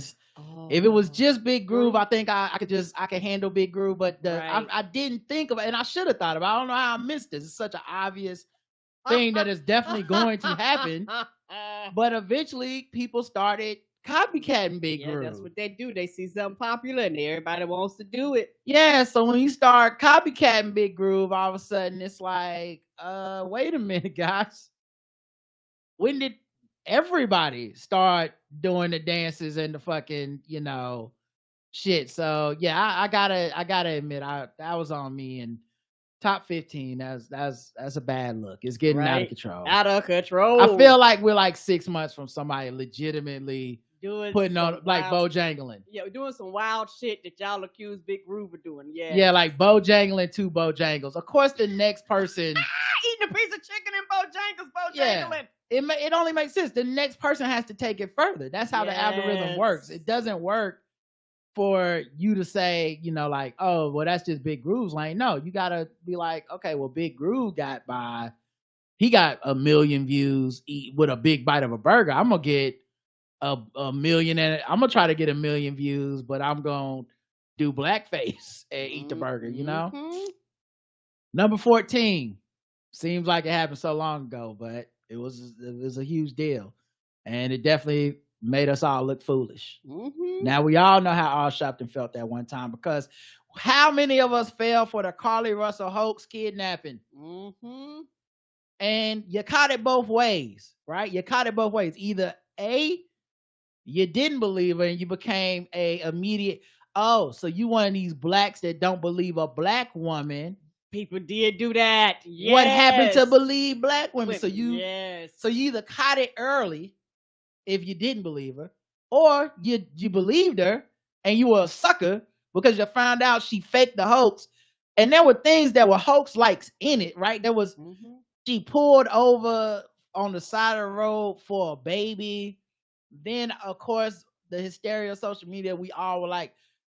Speaker 1: If it was just Big Groove, I think I could handle Big Groove, but I didn't think of it, and I should have thought about it. I don't know how I missed this. It's such an obvious thing that is definitely going to happen. But eventually people started copycatting Big Groove.
Speaker 2: That's what they do. They see something popular and everybody wants to do it.
Speaker 1: Yeah, so when you start copycatting Big Groove, all of a sudden it's like, wait a minute, guys. When did everybody start doing the dances and the fucking, shit? So yeah, I gotta admit, that was on me. And top 15, that's a bad look. It's getting out of control.
Speaker 2: Out of control.
Speaker 1: I feel like we're like 6 months from somebody legitimately
Speaker 2: doing
Speaker 1: putting on like Bojangling.
Speaker 2: Yeah, we're doing some wild shit that y'all accuse Big Groove of doing. Yeah.
Speaker 1: Yeah, like Bojangling, 2 Bojangles. Of course, the next person
Speaker 2: eating a piece of chicken and Bojangling.
Speaker 1: Yeah. It only makes sense. The next person has to take it further. That's how the algorithm works. It doesn't work for you to say, like, oh, well, that's just Big Groove's lane. No, you gotta be like, okay, well, Big Groove he got 1 million views with a big bite of a burger. I'm gonna get a million, and I'm gonna try to get 1 million views, but I'm gonna do blackface and eat the burger, Number 14. Seems like it happened so long ago, but it was a huge deal, and it definitely made us all look foolish. Now we all know how Al Sharpton felt that one time, because how many of us fell for the Carly Russell hoax kidnapping? And you caught it both ways, right? You caught it both ways. Either A, you didn't believe her and you became a immediate, so you one of these blacks that don't believe a black woman.
Speaker 2: People did do that. Yes.
Speaker 1: What happened to believe black women? So you either caught it early if you didn't believe her, or you believed her and you were a sucker because you found out she faked the hoax. And there were things that were hoax likes in it, right? There was she pulled over on the side of the road for a baby. Then of course the hysteria of social media, we all were like,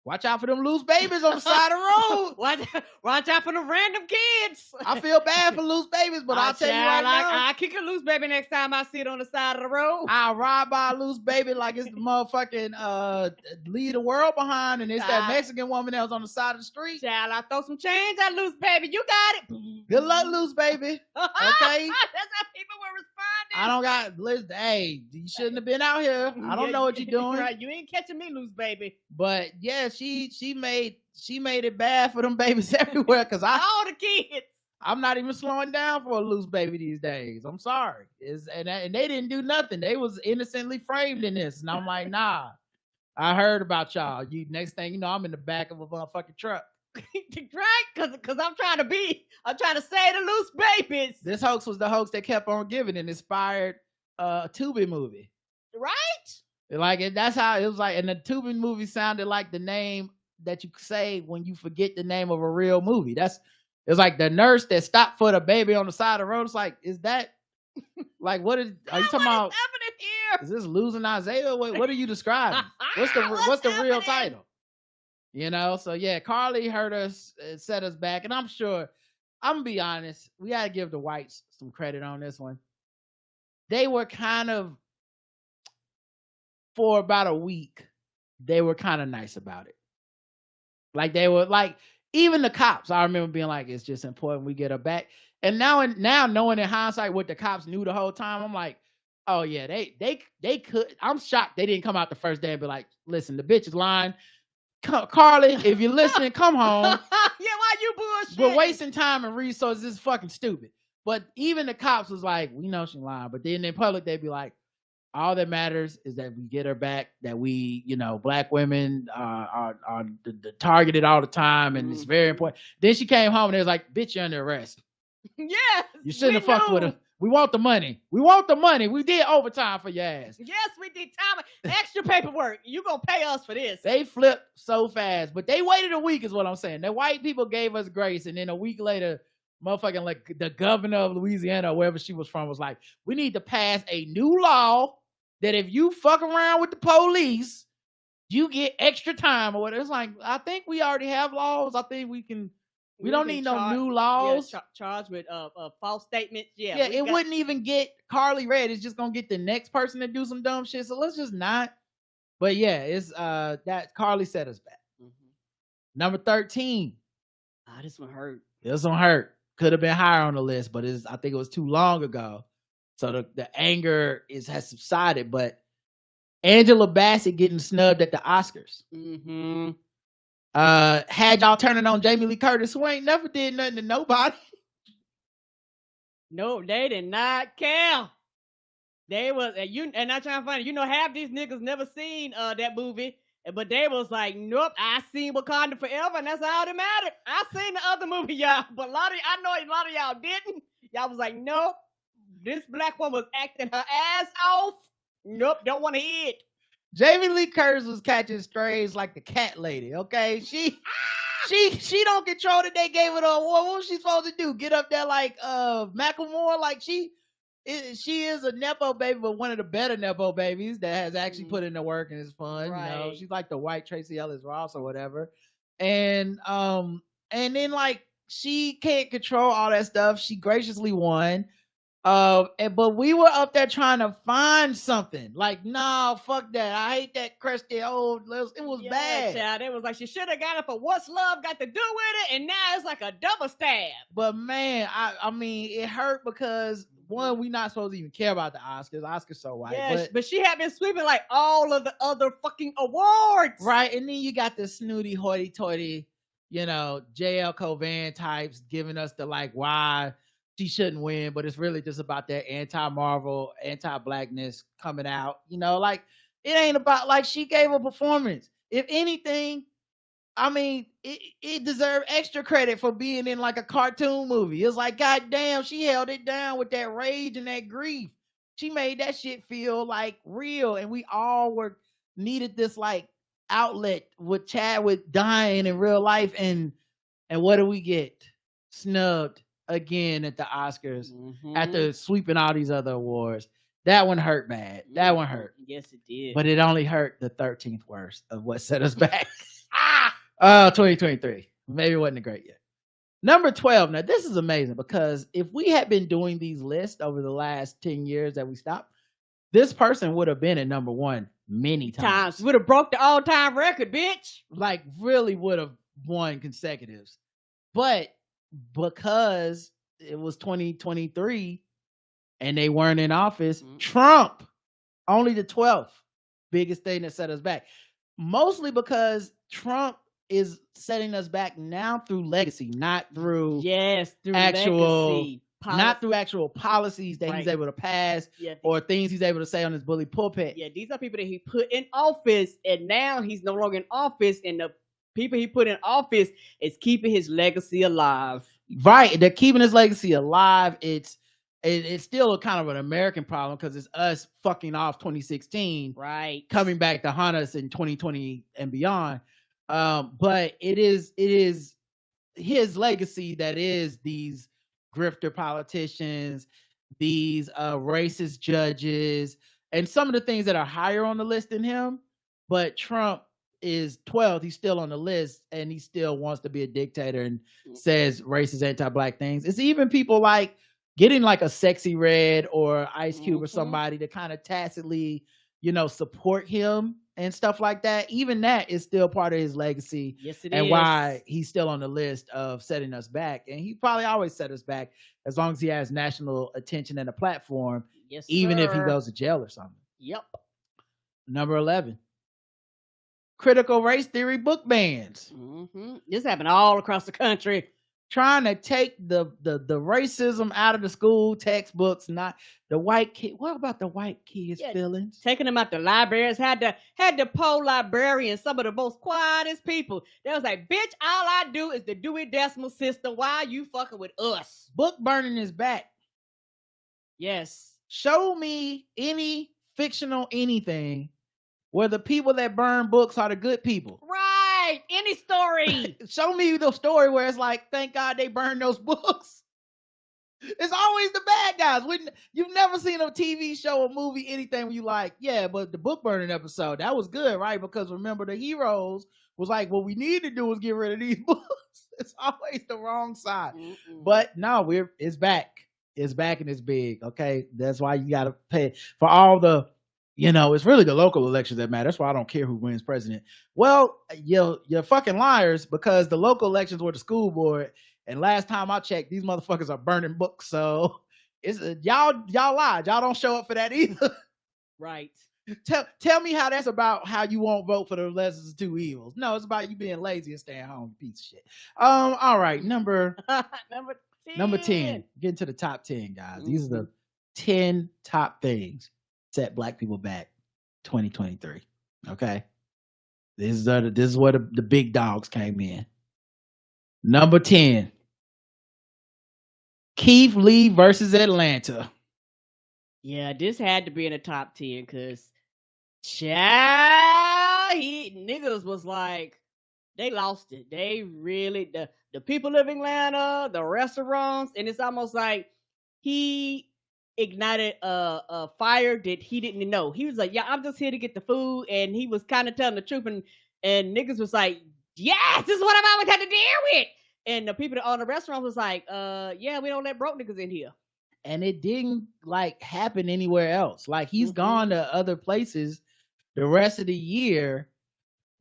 Speaker 1: watch out for them loose babies on the side of the road.
Speaker 2: Watch out for the random kids.
Speaker 1: I feel bad for loose babies, but I'll tell you right now,
Speaker 2: I'll kick a loose baby next time I see it on the side of the road.
Speaker 1: I'll ride by a loose baby like it's the motherfucking leave the world behind, and it's that Mexican woman that was on the side of the street.
Speaker 2: Child, I throw some change at loose baby. You got it.
Speaker 1: Good luck, loose baby. Okay?
Speaker 2: That's how people were responding.
Speaker 1: I don't got, listen, hey, you shouldn't have been out here. I don't know what you're doing.
Speaker 2: Right, you ain't catching me, loose baby.
Speaker 1: But yeah, she made it bad for them babies everywhere, because
Speaker 2: all the kids.
Speaker 1: I'm not even slowing down for a loose baby these days. I'm sorry. And they didn't do nothing. They was innocently framed in this. And I'm like, nah, I heard about y'all. You next thing you know, I'm in the back of a motherfucking truck.
Speaker 2: Right? Because I'm trying to say the loose babies.
Speaker 1: This hoax was the hoax that kept on giving and inspired a Tubi movie.
Speaker 2: Right?
Speaker 1: Like, that's how it was like. And the Tubi movie sounded like the name that you say when you forget the name of a real movie. It's like the nurse that stopped for the baby on the side of the road. It's like, is that like, are you talking about?
Speaker 2: Happening here?
Speaker 1: Is this Losing Isaiah? What are you describing? What's the real title? So yeah, Carly hurt us, set us back, and I'm sure, I'm gonna be honest, we gotta give the whites some credit on this one. They were kind of, for about a week, they were kind of nice about it. Like, they were like, even the cops, I remember being like, it's just important we get her back. And now knowing in hindsight what the cops knew the whole time, I'm like, oh yeah, they could. I'm shocked they didn't come out the first day and be like, listen, the bitch is lying. Carly, if you're listening, come home.
Speaker 2: Yeah, why you bullshit?
Speaker 1: We're wasting time and resources. This is fucking stupid. But even the cops was like, we know she's lying. But then in public, they'd be like, all that matters is that we get her back, that we, black women are targeted all the time, and it's very important. Then she came home and they was like, bitch, you're under arrest.
Speaker 2: Yes.
Speaker 1: You shouldn't have fucked with her. We want the money. We did overtime for your ass.
Speaker 2: Yes, we did time. Extra paperwork. You gonna pay us for this.
Speaker 1: They flipped so fast, but they waited a week is what I'm saying. The white people gave us grace, and then a week later, motherfucking like the governor of Louisiana or wherever she was from was like, we need to pass a new law that if you fuck around with the police, you get extra time or whatever. It's like, I think we already have laws. I think we can We don't
Speaker 2: been
Speaker 1: need no
Speaker 2: charged-
Speaker 1: new laws.
Speaker 2: Yeah, charged with false statements. Yeah,
Speaker 1: Yeah,
Speaker 2: we
Speaker 1: it
Speaker 2: got-
Speaker 1: wouldn't even get Carly Red. It's just gonna get the next person to do some dumb shit. So let's just not. But yeah, it's that Carly set us back.
Speaker 2: Mhm.
Speaker 1: Number 13.
Speaker 2: Ah, this one hurt.
Speaker 1: This one hurt. Could have been higher on the list, but I think it was too long ago. So the anger has subsided. But Angela Bassett getting snubbed at the Oscars.
Speaker 2: Mm-hmm.
Speaker 1: Had y'all turning on Jamie Lee Curtis, who ain't never did nothing to nobody.
Speaker 2: No, they did not care. They was and I'm trying to find it. Half these niggas never seen that movie, but they was like, nope, I seen Wakanda Forever, and that's all that mattered. I seen the other movie, y'all, but I know a lot of y'all didn't. Y'all was like, nope, this black woman was acting her ass off. Nope, don't want to hear it.
Speaker 1: Jamie Lee Curtis was catching strays like the cat lady. Okay, she don't control that. They gave her the award. What was she supposed to do? Get up there like Macklemore? Like she is a nepo baby, but one of the better nepo babies that has actually put in the work and is fun.
Speaker 2: Right.
Speaker 1: She's like the white Tracy Ellis Ross or whatever. And then like she can't control all that stuff. She graciously won. But we were up there trying to find something. Like, no, fuck that. I hate that crusty old. It was bad.
Speaker 2: Child. It was like she should have got it for What's Love Got to Do with it, and now it's like a double stab.
Speaker 1: But man, I mean, it hurt because one, we not supposed to even care about the Oscars. Oscars so white.
Speaker 2: Yeah, but she had been sweeping like all of the other fucking awards.
Speaker 1: Right, and then you got the snooty, hoity-toity, JL Covan types giving us the like why she shouldn't win, but it's really just about that anti-Marvel, anti-blackness coming out. Like it ain't about like she gave a performance. If anything, I mean, it deserved extra credit for being in like a cartoon movie. It's like, goddamn, she held it down with that rage and that grief. She made that shit feel like real, and we all needed this like outlet with Chadwick dying in real life, and what do we get? Snubbed again at the Oscars after sweeping all these other awards. That one hurt bad. That one hurt.
Speaker 2: Yes, it did.
Speaker 1: But it only hurt the 13th worst of what set us back. 2023. Maybe it wasn't great yet. Number 12. Now, this is amazing because if we had been doing these lists over the last 10 years that we stopped, this person would have been at number 1 many times.
Speaker 2: Would have broke the all-time record, bitch.
Speaker 1: Like, really would have won consecutives. But because it was 2023 and they weren't in office, Trump, only the 12th biggest thing that set us back. Mostly because Trump is setting us back now through legacy, not through
Speaker 2: through
Speaker 1: actual
Speaker 2: legacy.
Speaker 1: Not through actual policies that he's able to pass or things he's able to say on his bully pulpit.
Speaker 2: Yeah, these are people that he put in office, and now he's no longer in office, and the people he put in office is keeping his legacy alive.
Speaker 1: Right, they're keeping his legacy alive. It's still a kind of an American problem because it's us fucking off 2016,
Speaker 2: right?
Speaker 1: Coming back to haunt us in 2020 and beyond. But it is his legacy that is these grifter politicians, these racist judges, and some of the things that are higher on the list than him. But Trump is 12th. He's still on the list, and he still wants to be a dictator and says racist, anti-black things. It's even people like getting like a Sexy Red or Ice Cube or somebody to kind of tacitly, support him and stuff like that. Even that is still part of his legacy.
Speaker 2: Yes, it
Speaker 1: and
Speaker 2: is.
Speaker 1: why he's still on the list of setting us back. And he probably always set us back as long as he has national attention and a platform, even if he goes to jail or something.
Speaker 2: Yep.
Speaker 1: Number 11. Critical race theory book bans.
Speaker 2: This happened all across the country.
Speaker 1: Trying to take the racism out of the school textbooks, not the white kid. What about the white kids' feelings?
Speaker 2: Taking them out the libraries, had the poor librarians, some of the most quietest people. They was like, bitch, all I do is the Dewey Decimal System. Why are you fucking with us?
Speaker 1: Book burning is back.
Speaker 2: Yes.
Speaker 1: Show me any fictional anything where the people that burn books are the good people.
Speaker 2: Right. Any story.
Speaker 1: Show me the story where it's like, thank God they burned those books. It's always the bad guys. You've never seen a TV show, a movie, anything where you like, yeah, but the book burning episode, that was good, right? Because remember, the heroes was like, what we need to do is get rid of these books. It's always the wrong side.
Speaker 2: Mm-mm.
Speaker 1: But no, it's back. It's back and it's big. Okay. That's why you gotta pay for all the, it's really the local elections that matter. That's why I don't care who wins president. Well, you're fucking liars, because the local elections were the school board. And last time I checked, these motherfuckers are burning books. So it's y'all lied. Y'all don't show up for that either.
Speaker 2: Right.
Speaker 1: Tell me how that's about how you won't vote for the lesser of two evils. No, it's about you being lazy and staying home, you piece of shit. All right, number 10. Getting to the top 10, guys. Mm-hmm. These are the 10 top things set Black people back 2023. Okay. This is where the big dogs came in. Number 10. Keith Lee versus Atlanta.
Speaker 2: Yeah, this had to be in the top 10 because niggas was like, they lost it. They really, the people of Atlanta, the restaurants, and it's almost like he ignited a fire that he didn't know. He was like, yeah, I'm just here to get the food, and he was kind of telling the truth, and niggas was like, yes, this is what I've always had to deal with. And the people that own the restaurant was like, yeah, we don't let broke niggas in here.
Speaker 1: And it didn't happen anywhere else. Like, he's gone to other places the rest of the year,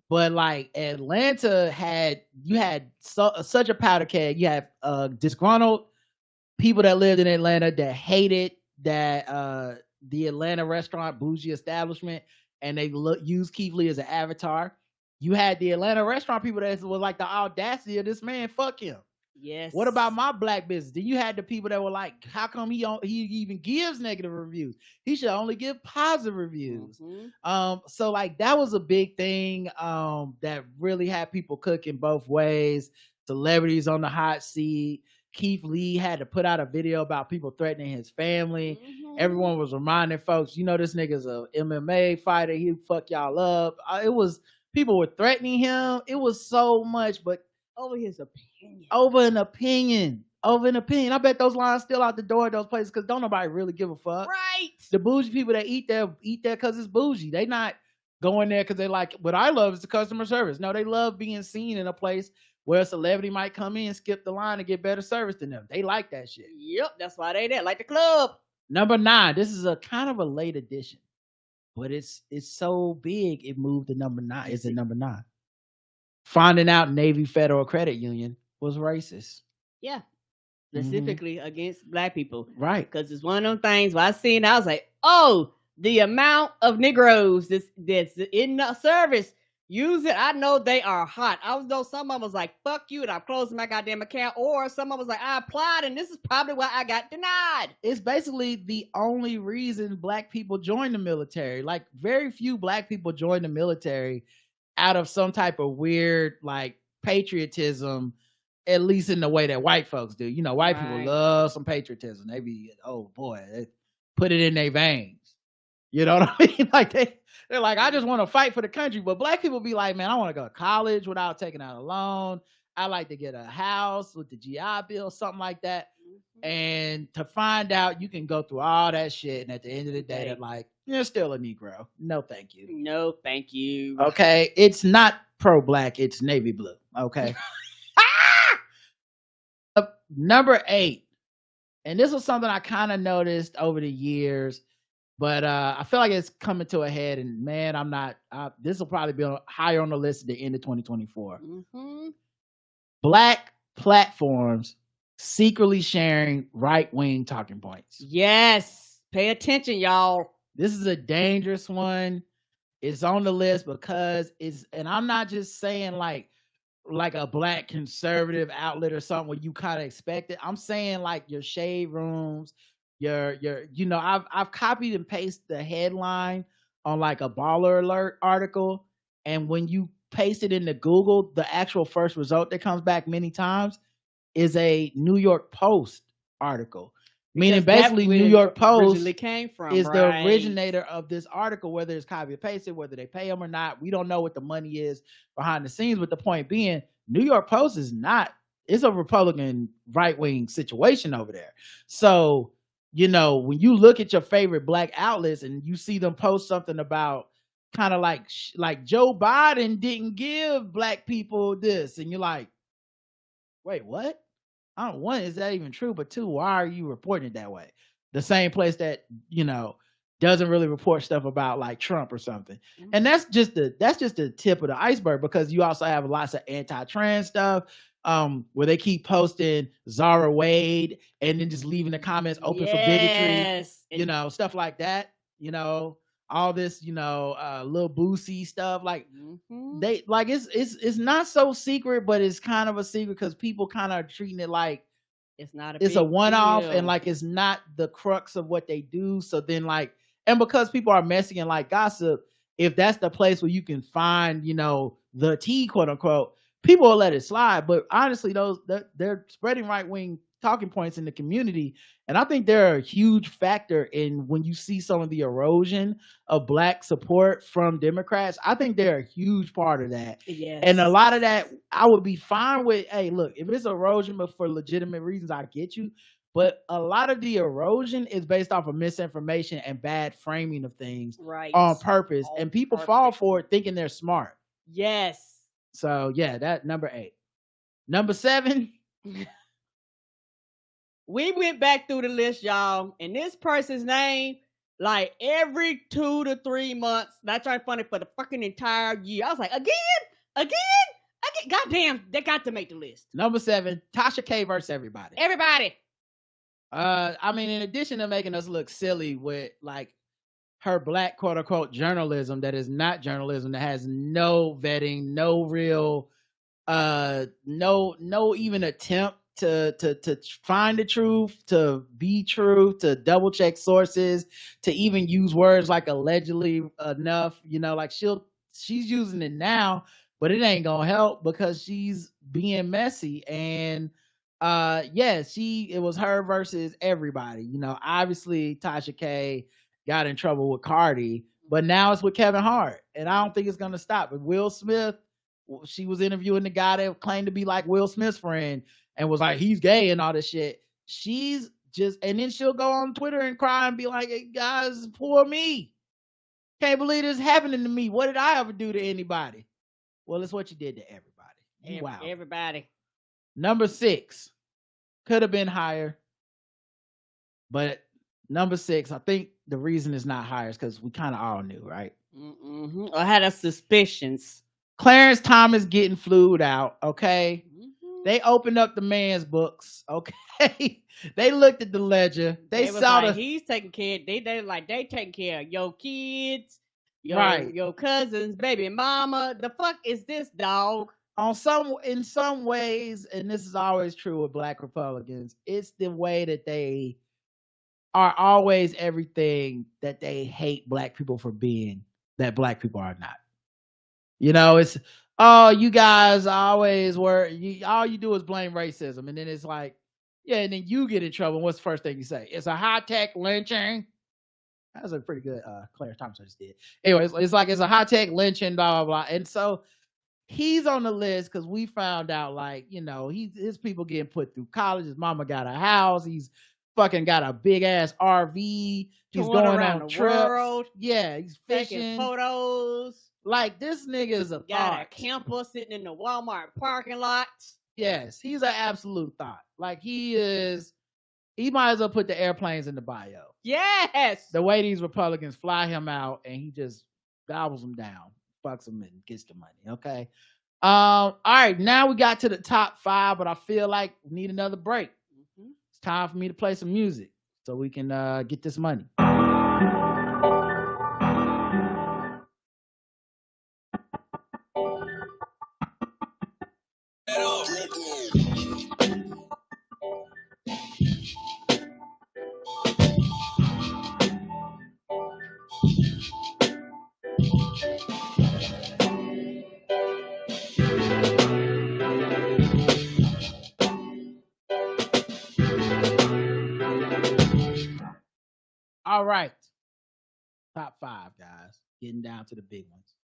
Speaker 1: but Atlanta had such a powder keg. You have disgruntled people that lived in Atlanta that hated that the Atlanta restaurant bougie establishment, and they used Keith Lee as an avatar. You had the Atlanta restaurant people that was like, the audacity of this man, fuck him.
Speaker 2: Yes.
Speaker 1: What about my Black business? Then you had the people that were like, how come he even gives negative reviews? He should only give positive reviews. Mm-hmm. So that was a big thing that really had people cooking both ways. Celebrities on the hot seat. Keith Lee had to put out a video about people threatening his family. Mm-hmm. Everyone was reminding folks, this nigga's a MMA fighter. He'll fuck y'all up. People were threatening him. It was so much, but
Speaker 2: over his opinion.
Speaker 1: Over an opinion. I bet those lines still out the door at those places because don't nobody really give a fuck.
Speaker 2: Right.
Speaker 1: The bougie people that eat there because it's bougie. They not going there because they like, what I love is the customer service. No, they love being seen in a place where a celebrity might come in, skip the line, and get better service than them. They like that shit.
Speaker 2: Yep, that's why they there, like the club.
Speaker 1: Number 9. This is a kind of a late addition, but it's so big it moved to number 9. It's at number 9. Finding out Navy Federal Credit Union was racist.
Speaker 2: Yeah. Specifically against Black people.
Speaker 1: Right.
Speaker 2: Because it's one of them things where I seen, I was like, oh, the amount of Negroes that's in the service use it. I know they are hot. I know some of them was like, fuck you, and I'm closing my goddamn account. Or some of them was like, I applied, and this is probably why I got denied.
Speaker 1: It's basically the only reason Black people join the military. Very few Black people join the military out of some type of weird patriotism, at least in the way that white folks do. White people love some patriotism. They be, oh boy, they put it in their veins. You know what I mean? They're like, I just want to fight for the country. But Black people be like, man, I want to go to college without taking out a loan. I like to get a house with the GI Bill, something like that. Mm-hmm. And to find out you can go through all that shit, and at the end of the day, they're like, you're still a Negro. No, thank you.
Speaker 2: No, thank you.
Speaker 1: Okay. It's not pro-Black. It's navy blue. Okay. Number 8. And this was something I kind of noticed over the years, but I feel like it's coming to a head, and man, this will probably be higher on the list at the end of 2024. Mm-hmm. Black platforms secretly sharing right-wing talking points.
Speaker 2: Yes. Pay attention, y'all.
Speaker 1: This is a dangerous one. It's on the list because and I'm not just saying like a Black conservative outlet or something where you kind of expect it. I'm saying your shade rooms, I've copied and pasted the headline on a Baller Alert article. And when you paste it into Google, the actual first result that comes back many times is a New York Post article. Meaning basically New York Post
Speaker 2: came from,
Speaker 1: is the originator of this article, whether it's copy and pasted, whether they pay them or not. We don't know what the money is behind the scenes, but the point being, New York Post it's a Republican right-wing situation over there. So, when you look at your favorite Black outlets and you see them post something about kind of like Joe Biden didn't give Black people this, and you're like, wait, what? I don't, one, is that even true? But two, why are you reporting it that way? The same place that, doesn't really report stuff about like Trump or something. And that's just the tip of the iceberg, because you also have lots of anti-trans stuff, where they keep posting Zara Wade and then just leaving the comments open for bigotry, stuff like that, all this, little Boosie stuff. Like they like it's not so secret, but it's kind of a secret because people kind of treating it like it's a one-off and like it's not the crux of what they do. So then like, and because people are messy and like gossip, if that's the place where you can find, the tea, quote unquote, people will let it slide. But honestly, they're spreading right-wing talking points in the community. And I think they're a huge factor in when you see some of the erosion of Black support from Democrats. I think they're a huge part of that. Yes. And a lot of that, I would be fine with, hey, look, if it's erosion, but for legitimate reasons, I get you. But a lot of the erosion is based off of misinformation and bad framing of things on purpose. And people fall for it thinking they're smart.
Speaker 2: Yes.
Speaker 1: So yeah, that number 8. Number 7.
Speaker 2: We went back through the list, y'all, and this person's name, like every 2 to 3 months, that's right, funny for the fucking entire year. I was like, again. Goddamn, they got to make the list.
Speaker 1: Number 7, Tasha K versus everybody.
Speaker 2: Everybody.
Speaker 1: I mean, in addition to making us look silly with like her Black quote unquote journalism that is not journalism, that has no vetting, no real, no even attempt to find the truth, to be true, to double check sources, to even use words like allegedly enough, like she's using it now, but it ain't gonna help because she's being messy. And it was her versus everybody. Obviously Tasha K got in trouble with Cardi, but now it's with Kevin Hart, and I don't think it's gonna stop. But Will Smith, she was interviewing the guy that claimed to be like Will Smith's friend and was like, he's gay and all this shit. She's just, and then she'll go on Twitter and cry and be like, hey guys, poor me. Can't believe this happening to me. What did I ever do to anybody? Well, it's what you did to everybody. Wow.
Speaker 2: Everybody.
Speaker 1: Number 6 could have been higher, but number 6, I think the reason it's not higher is because we kind of all knew, right?
Speaker 2: I had our suspicions.
Speaker 1: Clarence Thomas getting flued out, okay? They opened up the man's books, okay? They looked at the ledger. They saw
Speaker 2: like, he's taking care. They taking care of your kids, your cousins, baby mama. The fuck is this, dog?
Speaker 1: In some ways, and this is always true with Black Republicans, it's the way that they are always everything that they hate Black people for being that Black people are not. It's, oh, you guys always were, all you do is blame racism. And then it's like, yeah, and then you get in trouble. What's the first thing you say? It's a high-tech lynching. That was a pretty good Clarence Thompson just did. Anyway, it's like it's a high-tech lynching, blah, blah, blah. And so he's on the list because we found out, like, his people getting put through college. His mama got a house. He's fucking got a big-ass RV. He's going on trips. World. Yeah, he's fishing.
Speaker 2: Taking photos.
Speaker 1: Like, this nigga is
Speaker 2: got a camper sitting in the Walmart parking lot.
Speaker 1: Yes, he's an absolute thought. Like, he might as well put the airplanes in the bio.
Speaker 2: Yes.
Speaker 1: The way these Republicans fly him out and he just gobbles them down, fucks them, and gets the money. Okay. All right, now we got to the top 5, but I feel like we need another break. It's time for me to play some music so we can get this money. All right. Top 5, guys. Getting down to the big ones.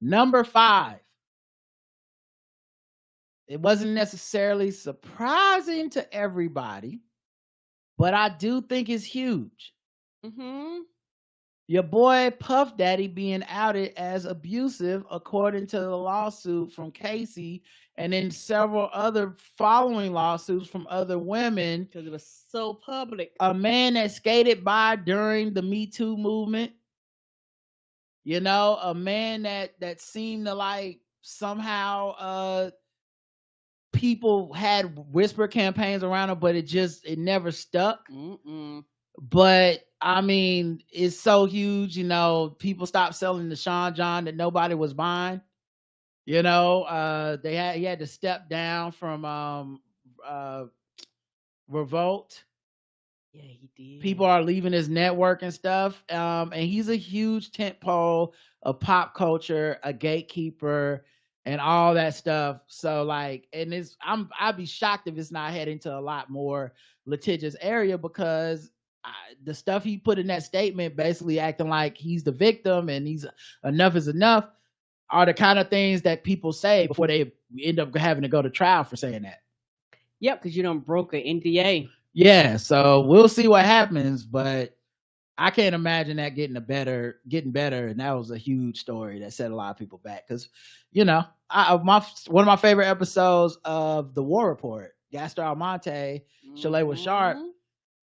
Speaker 1: Number 5. It wasn't necessarily surprising to everybody, but I do think it's huge. Your boy Puff Daddy being outed as abusive, according to the lawsuit from Casey, and then several other following lawsuits from other women.
Speaker 2: Because it was so public.
Speaker 1: A man that skated by during the Me Too movement. You know, a man that seemed to like somehow people had whisper campaigns around him, but it never stuck. But I mean, it's so huge, you know, people stopped selling the Sean John that nobody was buying. You know, he had to step down from Revolt.
Speaker 2: Yeah, he did.
Speaker 1: People are leaving his network and stuff. And he's a huge tentpole of pop culture, a gatekeeper, and all that stuff. So like, and I'd be shocked if it's not heading to a lot more litigious area, because the stuff he put in that statement, basically acting like he's the victim and he's enough is enough, are the kind of things that people say before they end up having to go to trial for saying that.
Speaker 2: Yep, because you done broke an NDA.
Speaker 1: Yeah, so we'll see what happens, but I can't imagine that getting better, and that was a huge story that set a lot of people back. Because, you know, one of my favorite episodes of The War Report, Gastor Almonte, Chalet was Sharp,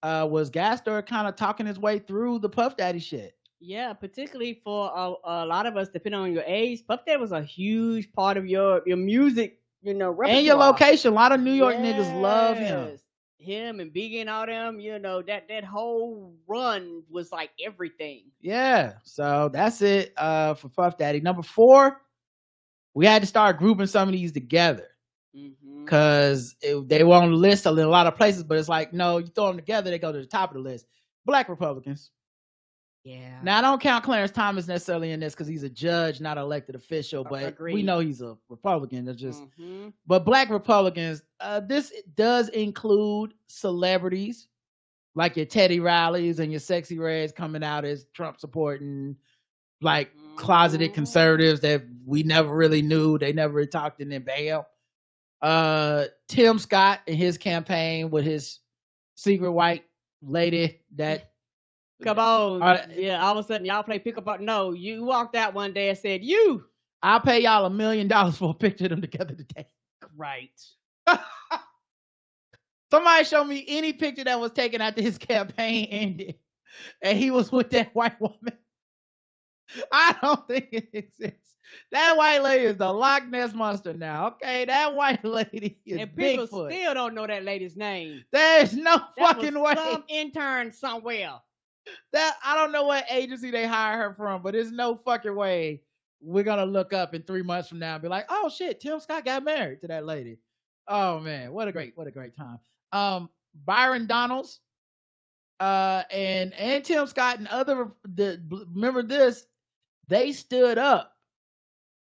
Speaker 1: was Gastor kind of talking his way through the Puff Daddy shit.
Speaker 2: Yeah, particularly for a lot of us, depending on your age, Puff Daddy was a huge part of your music, you know, repertoire.
Speaker 1: And your location. A lot of New York niggas love him.
Speaker 2: Him and Biggie and all them, you know, that whole run was like everything.
Speaker 1: Yeah, so that's it for Puff Daddy. Number 4, we had to start grouping some of these together. Because they were on the list in a lot of places, but it's like, no, you throw them together, they go to the top of the list. Black Republicans.
Speaker 2: Yeah.
Speaker 1: Now, I don't count Clarence Thomas necessarily in this because he's a judge, not an elected official, but we know he's a Republican. That's just, but Black Republicans, this does include celebrities like your Teddy Rileys and your Sexy Reds coming out as Trump supporting, like closeted conservatives that we never really knew. They never really talked in their bail. Tim Scott and his campaign with his secret white lady that
Speaker 2: come on. Yeah, all of a sudden y'all play pick up. No, you walked out one day and said, I'll
Speaker 1: pay y'all $1 million for a picture of them together today.
Speaker 2: Right.
Speaker 1: Somebody show me any picture that was taken after his campaign ended and he was with that white woman. I don't think it exists. That white lady is the Loch Ness Monster now. Okay, that white lady is
Speaker 2: and people
Speaker 1: Bigfoot.
Speaker 2: Still don't know that lady's name.
Speaker 1: There's no fucking way.
Speaker 2: Some intern somewhere.
Speaker 1: That I don't know what agency they hire her from, but there's no fucking way we're gonna look up in 3 months from now and be like, oh shit, Tim Scott got married to that lady. Oh man, what a great time. Byron Donalds, and Tim Scott and other remember this, they stood up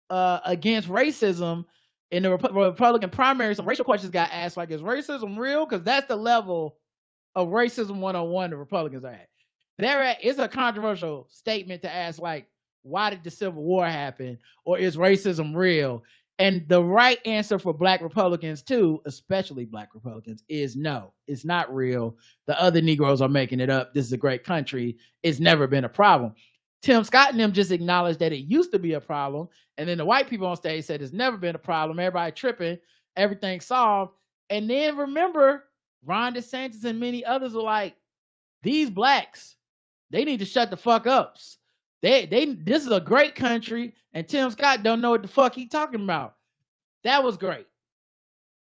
Speaker 1: against racism in the Republican primary. Some racial questions got asked, like, is racism real? Because that's the level of racism 101 the Republicans are at. It's a controversial statement to ask, like, why did the Civil War happen? Or is racism real? And the right answer for Black Republicans, too, especially Black Republicans, is no, it's not real. The other Negroes are making it up. This is a great country. It's never been a problem. Tim Scott and them just acknowledged that it used to be a problem. And then the white people on stage said it's never been a problem. Everybody tripping. Everything solved. And then remember, Ron DeSantis and many others were like, these blacks, they need to shut the fuck up. This is a great country, and Tim Scott don't know what the fuck he talking about. That was great.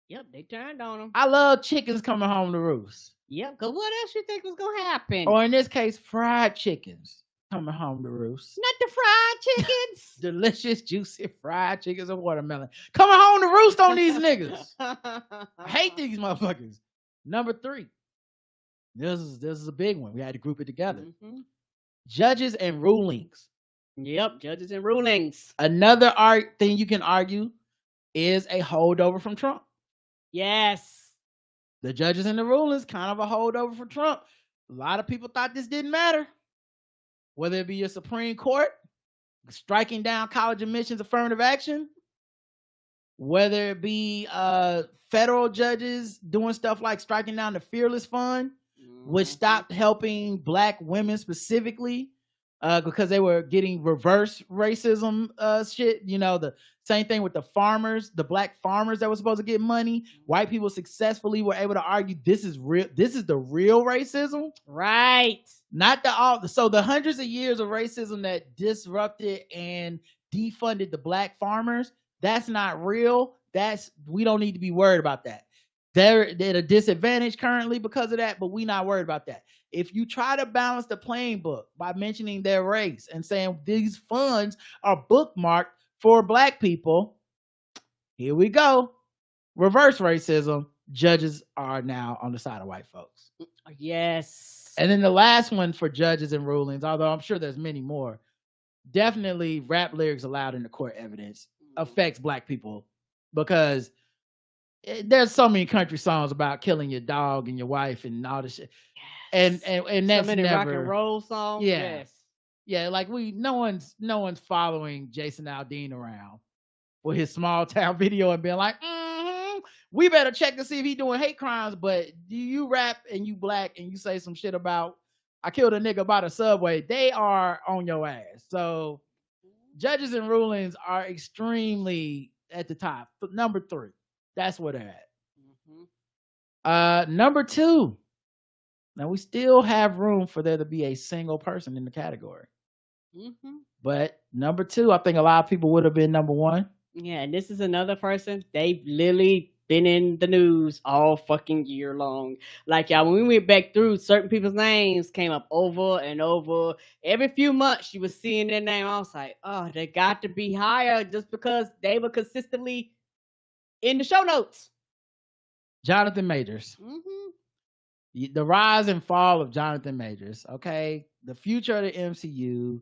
Speaker 2: Yep, they turned on him.
Speaker 1: I love chickens coming home to roost.
Speaker 2: Yep, because what else you think was going to happen?
Speaker 1: Or in this case, fried chickens coming home to roost.
Speaker 2: Not the fried chickens.
Speaker 1: Delicious, juicy fried chickens and watermelon. Coming home to roost on these niggas. I hate these motherfuckers. Number 3. This is a big one. We had to group it together. Judges and rulings.
Speaker 2: Yep, judges and rulings.
Speaker 1: Another thing you can argue is a holdover from Trump.
Speaker 2: Yes.
Speaker 1: The judges and the rulings, kind of a holdover for Trump. A lot of people thought this didn't matter. Whether it be your Supreme Court striking down college admissions affirmative action, whether it be federal judges doing stuff like striking down the Fearless Fund, which stopped helping Black women specifically because they were getting reverse racism shit. You know, the same thing with the farmers, the black farmers that were supposed to get money. White people successfully were able to argue this is real. This is the real racism,
Speaker 2: Right.
Speaker 1: not the all. So the hundreds of years of racism that disrupted and defunded the black farmers, that's not real. We don't need to be worried about that. They're at a disadvantage currently because of that, but we're not worried about that. If you try to balance the playing book by mentioning their race and saying these funds are bookmarked for black people, here we go. Reverse racism. Judges are now on the side of white folks.
Speaker 2: Yes.
Speaker 1: And then the last one for judges and rulings, although I'm sure there's many more, definitely rap lyrics allowed in the court evidence affects black people because there's so many country songs about killing your dog and your wife and all this shit.
Speaker 2: Yes.
Speaker 1: And that's
Speaker 2: so many
Speaker 1: never
Speaker 2: rock and roll songs.
Speaker 1: Yeah.
Speaker 2: Yes.
Speaker 1: Yeah, like no one's following Jason Aldean around for his small town video and being like, we better check to see if he's doing hate crimes. But do you rap and you black and you say some shit about I killed a nigga by the subway, they are on your ass. So judges and rulings are extremely at the top. Number 3. That's where they're at. Number 2. Now we still have room for there to be a single person in the category. But number 2, I think a lot of people would have been number 1.
Speaker 2: Yeah, and this is another person. They've literally been in the news all fucking year long. Like, y'all, when we went back through, certain people's names came up over and over. Every few months, you were seeing their name. I was like, oh, they got to be higher just because they were consistently in the show notes.
Speaker 1: Jonathan Majors. The rise and fall of Jonathan Majors. Okay. The future of the MCU.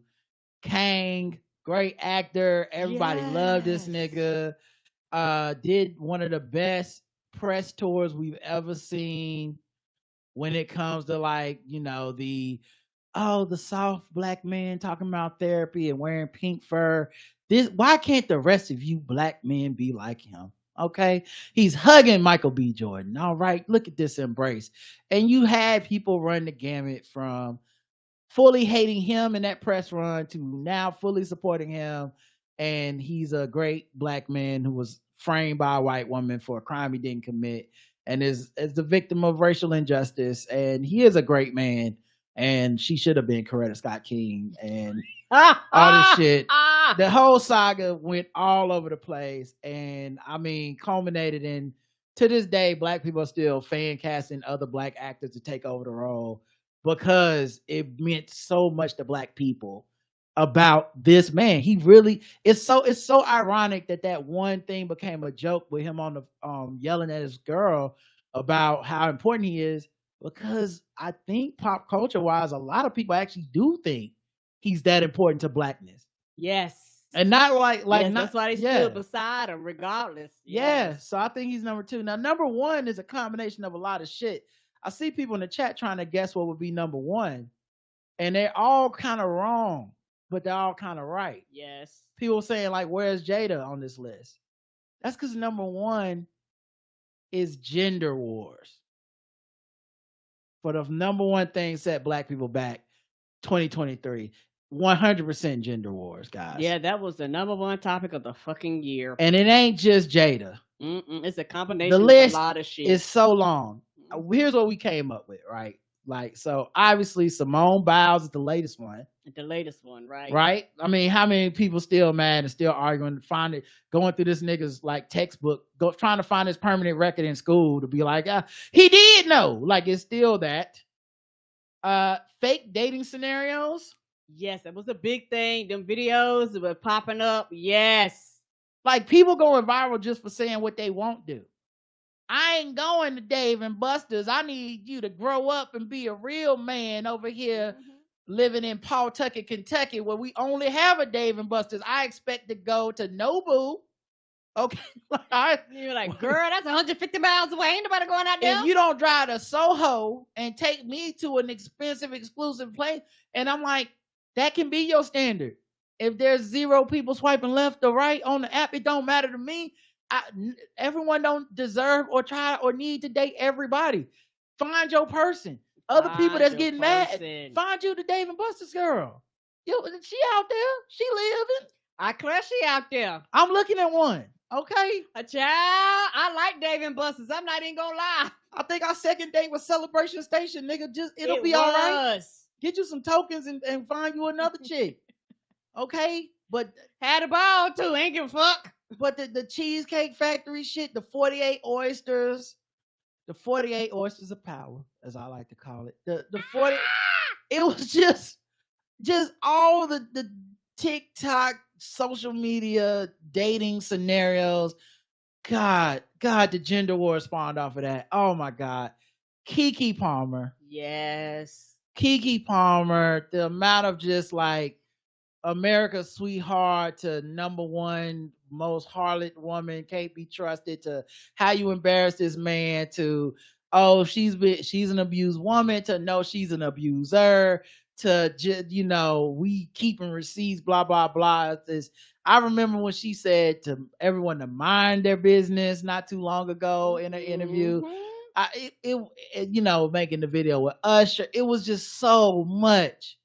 Speaker 1: Kang, great actor. Everybody loved this nigga. Did one of the best press tours we've ever seen when it comes to like, you know, the soft black man talking about therapy and wearing pink fur. Why can't the rest of you black men be like him? Okay. He's hugging Michael B. Jordan. All right. Look at this embrace. And you had people run the gamut from fully hating him in that press run to now fully supporting him. And he's a great black man who was framed by a white woman for a crime he didn't commit and is the victim of racial injustice. And he is a great man. And she should have been Coretta Scott King and all this shit. The whole saga went all over the place. And I mean, culminated in, to this day, black people are still fan casting other black actors to take over the role because it meant so much to black people about this man. He really, it's so ironic that one thing became a joke with him on the yelling at his girl about how important he is, because I think pop culture wise, a lot of people actually do think he's that important to blackness.
Speaker 2: Yes.
Speaker 1: And not like
Speaker 2: yes,
Speaker 1: not,
Speaker 2: that's why they stood beside him regardless.
Speaker 1: Yeah. So I think he's number 2. Now, number 1 is a combination of a lot of shit. I see people in the chat trying to guess what would be number 1. And they're all kind of wrong, but they're all kind of right.
Speaker 2: Yes.
Speaker 1: People saying like, where's Jada on this list? That's because number 1 is gender wars. For the number 1 thing set black people back 2023. 100% gender wars, guys.
Speaker 2: Yeah, that was the number 1 topic of the fucking year.
Speaker 1: And it ain't just Jada.
Speaker 2: It's a combination
Speaker 1: the list
Speaker 2: of a lot of shit.
Speaker 1: It's so long. Here's what we came up with, right? Like, so obviously Simone Biles is the latest one.
Speaker 2: The latest one, right?
Speaker 1: Right? I mean, how many people still mad and still arguing, going through this nigga's like textbook, trying to find his permanent record in school to be like, he did know. Like, it's still that. Fake dating scenarios.
Speaker 2: Yes, that was a big thing. Them videos that were popping up. Yes.
Speaker 1: Like, people going viral just for saying what they won't do. I ain't going to Dave and Buster's. I need you to grow up and be a real man over here living in Pawtucket, Kentucky, where we only have a Dave and Buster's. I expect to go to Nobu. Okay.
Speaker 2: You're like, girl, that's 150 miles away. Ain't nobody going out there.
Speaker 1: If you don't drive to Soho and take me to an expensive, exclusive place, and I'm like, that can be your standard. If there's 0 people swiping left or right on the app, it don't matter to me. Everyone don't deserve or try or need to date everybody. Find your person. Other people that's getting mad, find you the Dave and Buster's girl. Yo, she out there. She living.
Speaker 2: I declare she out there.
Speaker 1: I'm looking at one. Okay.
Speaker 2: A child. I like Dave and Buster's. I'm not even gonna lie.
Speaker 1: I think our second date was Celebration Station, nigga. It'll
Speaker 2: It
Speaker 1: be all right.
Speaker 2: was.
Speaker 1: Get you some tokens and find you another chick. Okay? But
Speaker 2: Had a ball too. Ain't give a fuck.
Speaker 1: But the Cheesecake Factory shit, the 48 oysters of power, as I like to call it. The 40, it was just all the TikTok, social media, dating scenarios. God, the gender war spawned off of that. Oh my God. Keke Palmer.
Speaker 2: Yes.
Speaker 1: Keke Palmer, the amount of just like America's sweetheart to number one most harlot woman, can't be trusted, to how you embarrass this man, to she's an abused woman, to no, she's an abuser, to just, we keeping receipts, blah blah blah. I remember when she said to everyone to mind their business not too long ago in an interview. Making the video with Usher, it was just so much.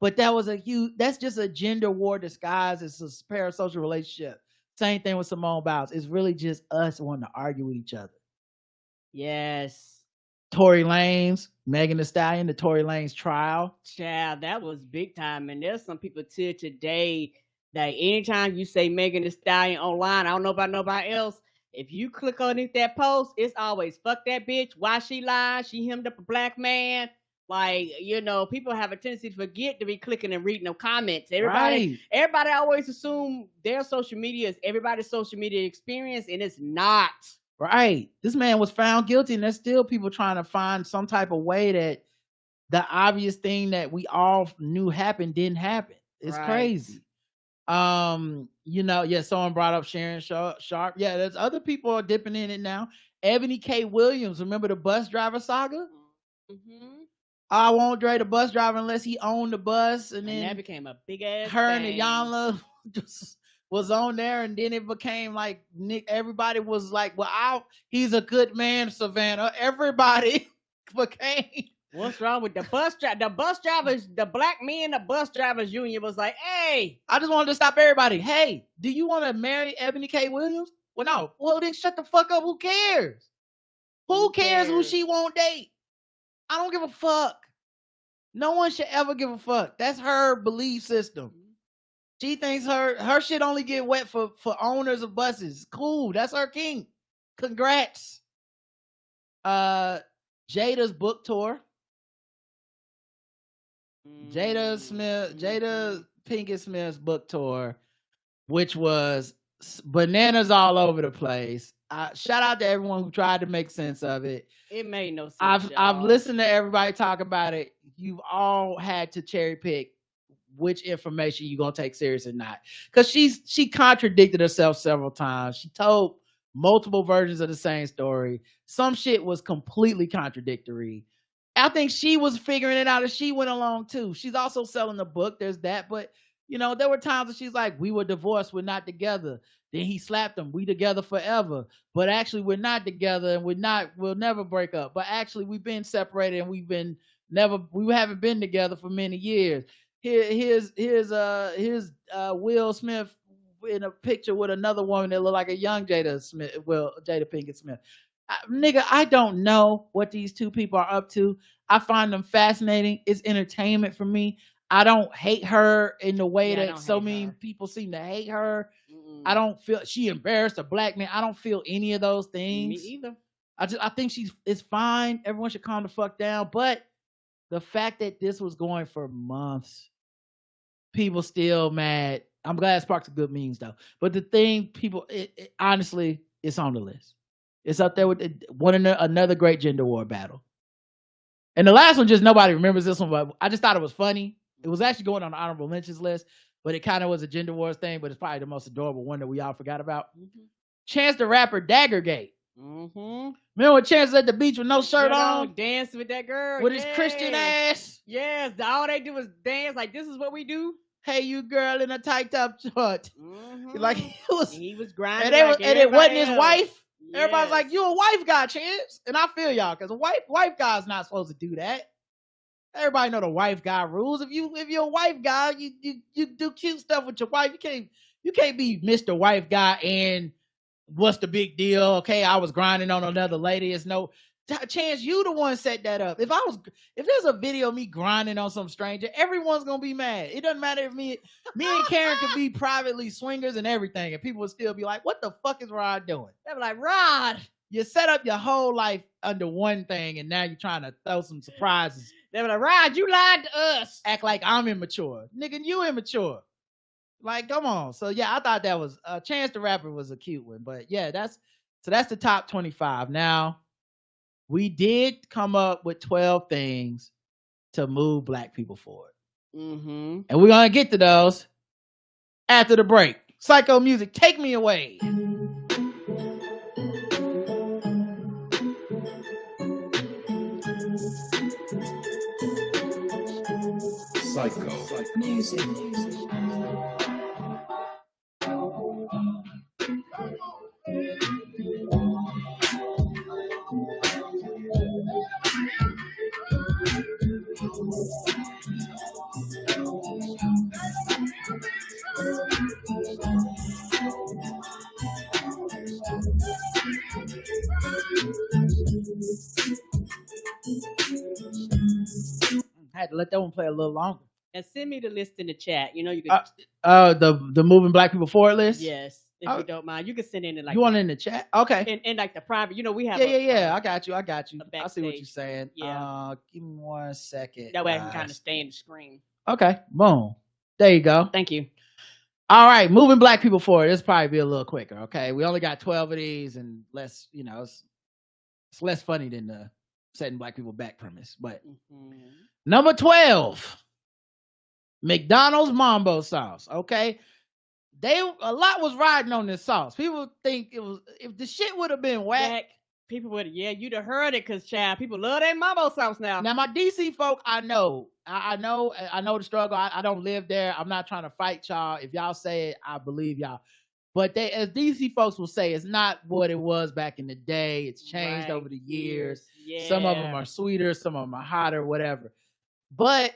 Speaker 1: But that's just a gender war disguised as a parasocial relationship. Same thing with Simone Biles. It's really just us wanting to argue with each other.
Speaker 2: Yes.
Speaker 1: Tory Lanez, Megan Thee Stallion, the Tory Lanez trial.
Speaker 2: Child, that was big time. And there's some people till today that anytime you say Megan Thee Stallion online, I don't know about nobody else, if you click underneath that post, it's always fuck that bitch. Why she lied? She hemmed up a black man. Like, people have a tendency to forget to be clicking and reading the comments. Everybody always assume their social media is everybody's social media experience, and it's not.
Speaker 1: Right. This man was found guilty, and there's still people trying to find some type of way that the obvious thing that we all knew happened didn't happen. It's crazy. Someone brought up Sharon Sharp. Yeah, there's other people dipping in it now. Ebony K. Williams, remember the bus driver saga?
Speaker 2: Mm-hmm.
Speaker 1: I won't Dre the bus driver unless he owned the bus, and then
Speaker 2: that became a big ass
Speaker 1: her
Speaker 2: thing.
Speaker 1: and Iyanla just was on there, and then it became like everybody was like, "Well, he's a good man, Savannah." Everybody became.
Speaker 2: What's wrong with the bus driver? The bus drivers, the black men, the bus drivers union was like, "Hey,
Speaker 1: I just wanted to stop everybody. Hey, do you want to marry Ebony K. Williams? Well, no. Well, then shut the fuck up. Who cares? Who cares who she won't date? I don't give a fuck. No one should ever give a fuck. That's her belief system. She thinks her shit only get wet for owners of buses. Cool. That's her king. Congrats. Jada's book tour. Jada Pinkett Smith's book tour, which was bananas all over the place. Shout out to everyone who tried to make sense of it.
Speaker 2: It made no sense.
Speaker 1: I've listened to everybody talk about it. You've all had to cherry pick which information you're gonna take serious or not. Because she contradicted herself several times. She told multiple versions of the same story. Some shit was completely contradictory. I think she was figuring it out as she went along too. She's also selling the book. There's that, but there were times that she's like, "We were divorced, we're not together." Then he slapped them. "We together forever, but actually we're not together, and we'll never break up. But actually we've been separated, and we haven't been together for many years." Here's Will Smith in a picture with another woman that looked like a young Jada Pinkett Smith. Nigga, I don't know what these two people are up to. I find them fascinating. It's entertainment for me. I don't hate her in the way that so many people seem to hate her. Mm-mm. I don't feel she embarrassed a black man. I don't feel any of those things.
Speaker 2: Me either.
Speaker 1: I think it's fine. Everyone should calm the fuck down. But the fact that this was going for months, people still mad. I'm glad it sparked some good memes though. But the thing, honestly, it's on the list. It's up there with another great gender war battle. And the last one, just nobody remembers this one, but I just thought it was funny. It was actually going on the honorable mentions list, but it kind of was a gender wars thing, but it's probably the most adorable one that we all forgot about. Mm-hmm. Chance the Rapper Daggergate.
Speaker 2: Mm-hmm.
Speaker 1: Remember when Chance was at the beach with no shirt on?
Speaker 2: Dancing with that girl.
Speaker 1: With his Christian ass.
Speaker 2: Yes, all they do is dance like this is what we do.
Speaker 1: Hey, you girl in a tight top short. Mm-hmm. Like he was
Speaker 2: grinding.
Speaker 1: And it wasn't his wife.
Speaker 2: Yes.
Speaker 1: Everybody's like, "You a wife guy, Chance." And I feel y'all, because a wife guy's not supposed to do that. Everybody know the wife guy rules. If you're a wife guy, you do cute stuff with your wife. You can't be Mr. Wife Guy and what's the big deal? Okay, I was grinding on another lady. It's no chance you the one set that up. If there's a video of me grinding on some stranger, everyone's gonna be mad. It doesn't matter if me and Karen could be privately swingers and everything, and people would still be like, "What the fuck is Rod doing?"
Speaker 2: They were like, "Rod,
Speaker 1: you set up your whole life under one thing, and now you're trying to throw some surprises."
Speaker 2: They were like, "Rod, you lied to us."
Speaker 1: Act like I'm immature, nigga. You immature. Like, come on. So yeah, I thought that was Chance the Rapper was a cute one, but yeah, that's the top 25. Now, we did come up with 12 things to move Black people forward, and we're gonna get to those after the break. Psycho music, take me away.
Speaker 4: Psycho
Speaker 5: music.
Speaker 1: I had to let that one play a little longer.
Speaker 2: And send me the list in the chat. You know, you can.
Speaker 1: The moving Black people forward list.
Speaker 2: Yes, if you don't mind, you can send in like
Speaker 1: you want it in the chat. Okay.
Speaker 2: In like the private. You know, we have.
Speaker 1: Yeah. I got you. I see what you're saying.
Speaker 2: Yeah.
Speaker 1: Give me 1 second.
Speaker 2: That way I can kind of stay in the screen.
Speaker 1: Okay. Boom. There you go.
Speaker 2: Thank you.
Speaker 1: All right, moving Black people forward. This probably be a little quicker. Okay, we only got 12 of these, and less. You know, it's less funny than the setting Black people back premise. But number 12. McDonald's Mambo sauce. Okay, a lot was riding on this sauce. People think it was, if the shit would have been whack,
Speaker 2: people would, you'd have heard it, because child, people love that Mambo sauce now.
Speaker 1: Now my DC folk, I know the struggle. I don't live there. I'm not trying to fight y'all. If y'all say it, I believe y'all. But as DC folks will say, it's not what it was back in the day. It's changed over the years.
Speaker 2: Yeah.
Speaker 1: Some of them are sweeter, some of them are hotter, whatever. But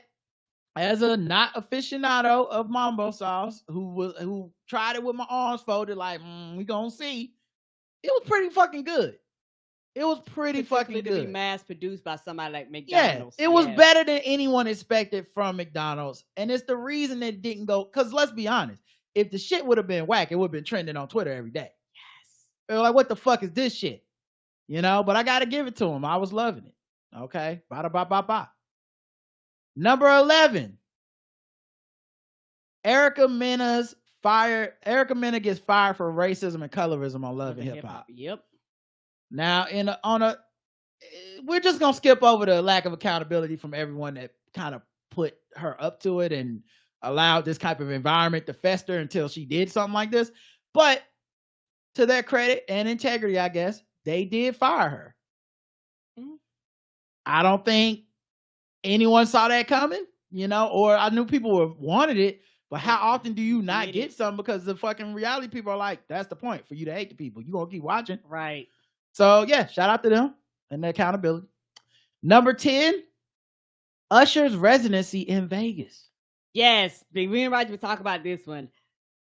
Speaker 1: as a not aficionado of Mambo sauce, who tried it with my arms folded, like, we gonna see, it was pretty fucking good. It was pretty fucking good.
Speaker 2: To be mass produced by somebody like McDonald's.
Speaker 1: Yeah, it was better than anyone expected from McDonald's. And it's the reason it didn't go, because let's be honest, if the shit would have been whack, it would have been trending on Twitter every day.
Speaker 2: Yes.
Speaker 1: They were like, what the fuck is this shit? You know, but I got to give it to him. I was loving it. Okay. Ba-da-ba-ba-ba. Number 11. Erica Mena gets fired for racism and colorism on Love and Hip Hop.
Speaker 2: Yep.
Speaker 1: Now, we're just gonna skip over the lack of accountability from everyone that kind of put her up to it and allowed this type of environment to fester until she did something like this. But to their credit and integrity, I guess, they did fire her. I don't think anyone saw that coming, or I knew people wanted it, but how often do you not get something, because the fucking reality people are like, that's the point, for you to hate the people. You gonna keep watching.
Speaker 2: Right.
Speaker 1: So yeah, shout out to them and their accountability. Number 10, Usher's residency in Vegas.
Speaker 2: Yes, we and Roger talk about this one.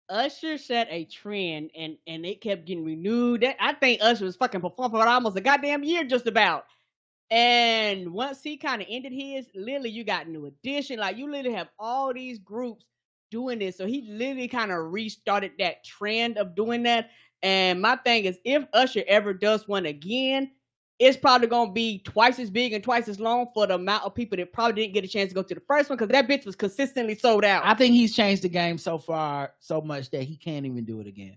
Speaker 2: Usher set a trend, and it kept getting renewed. I think Usher was fucking performing for almost a goddamn year, just about. And once he kind of ended his, literally you got New Edition. Like, you literally have all these groups doing this. So he literally kind of restarted that trend of doing that. And my thing is, if Usher ever does one again, it's probably going to be twice as big and twice as long for the amount of people that probably didn't get a chance to go to the first one, because that bitch was consistently sold out.
Speaker 1: I think he's changed the game so far so much that he can't even do it again.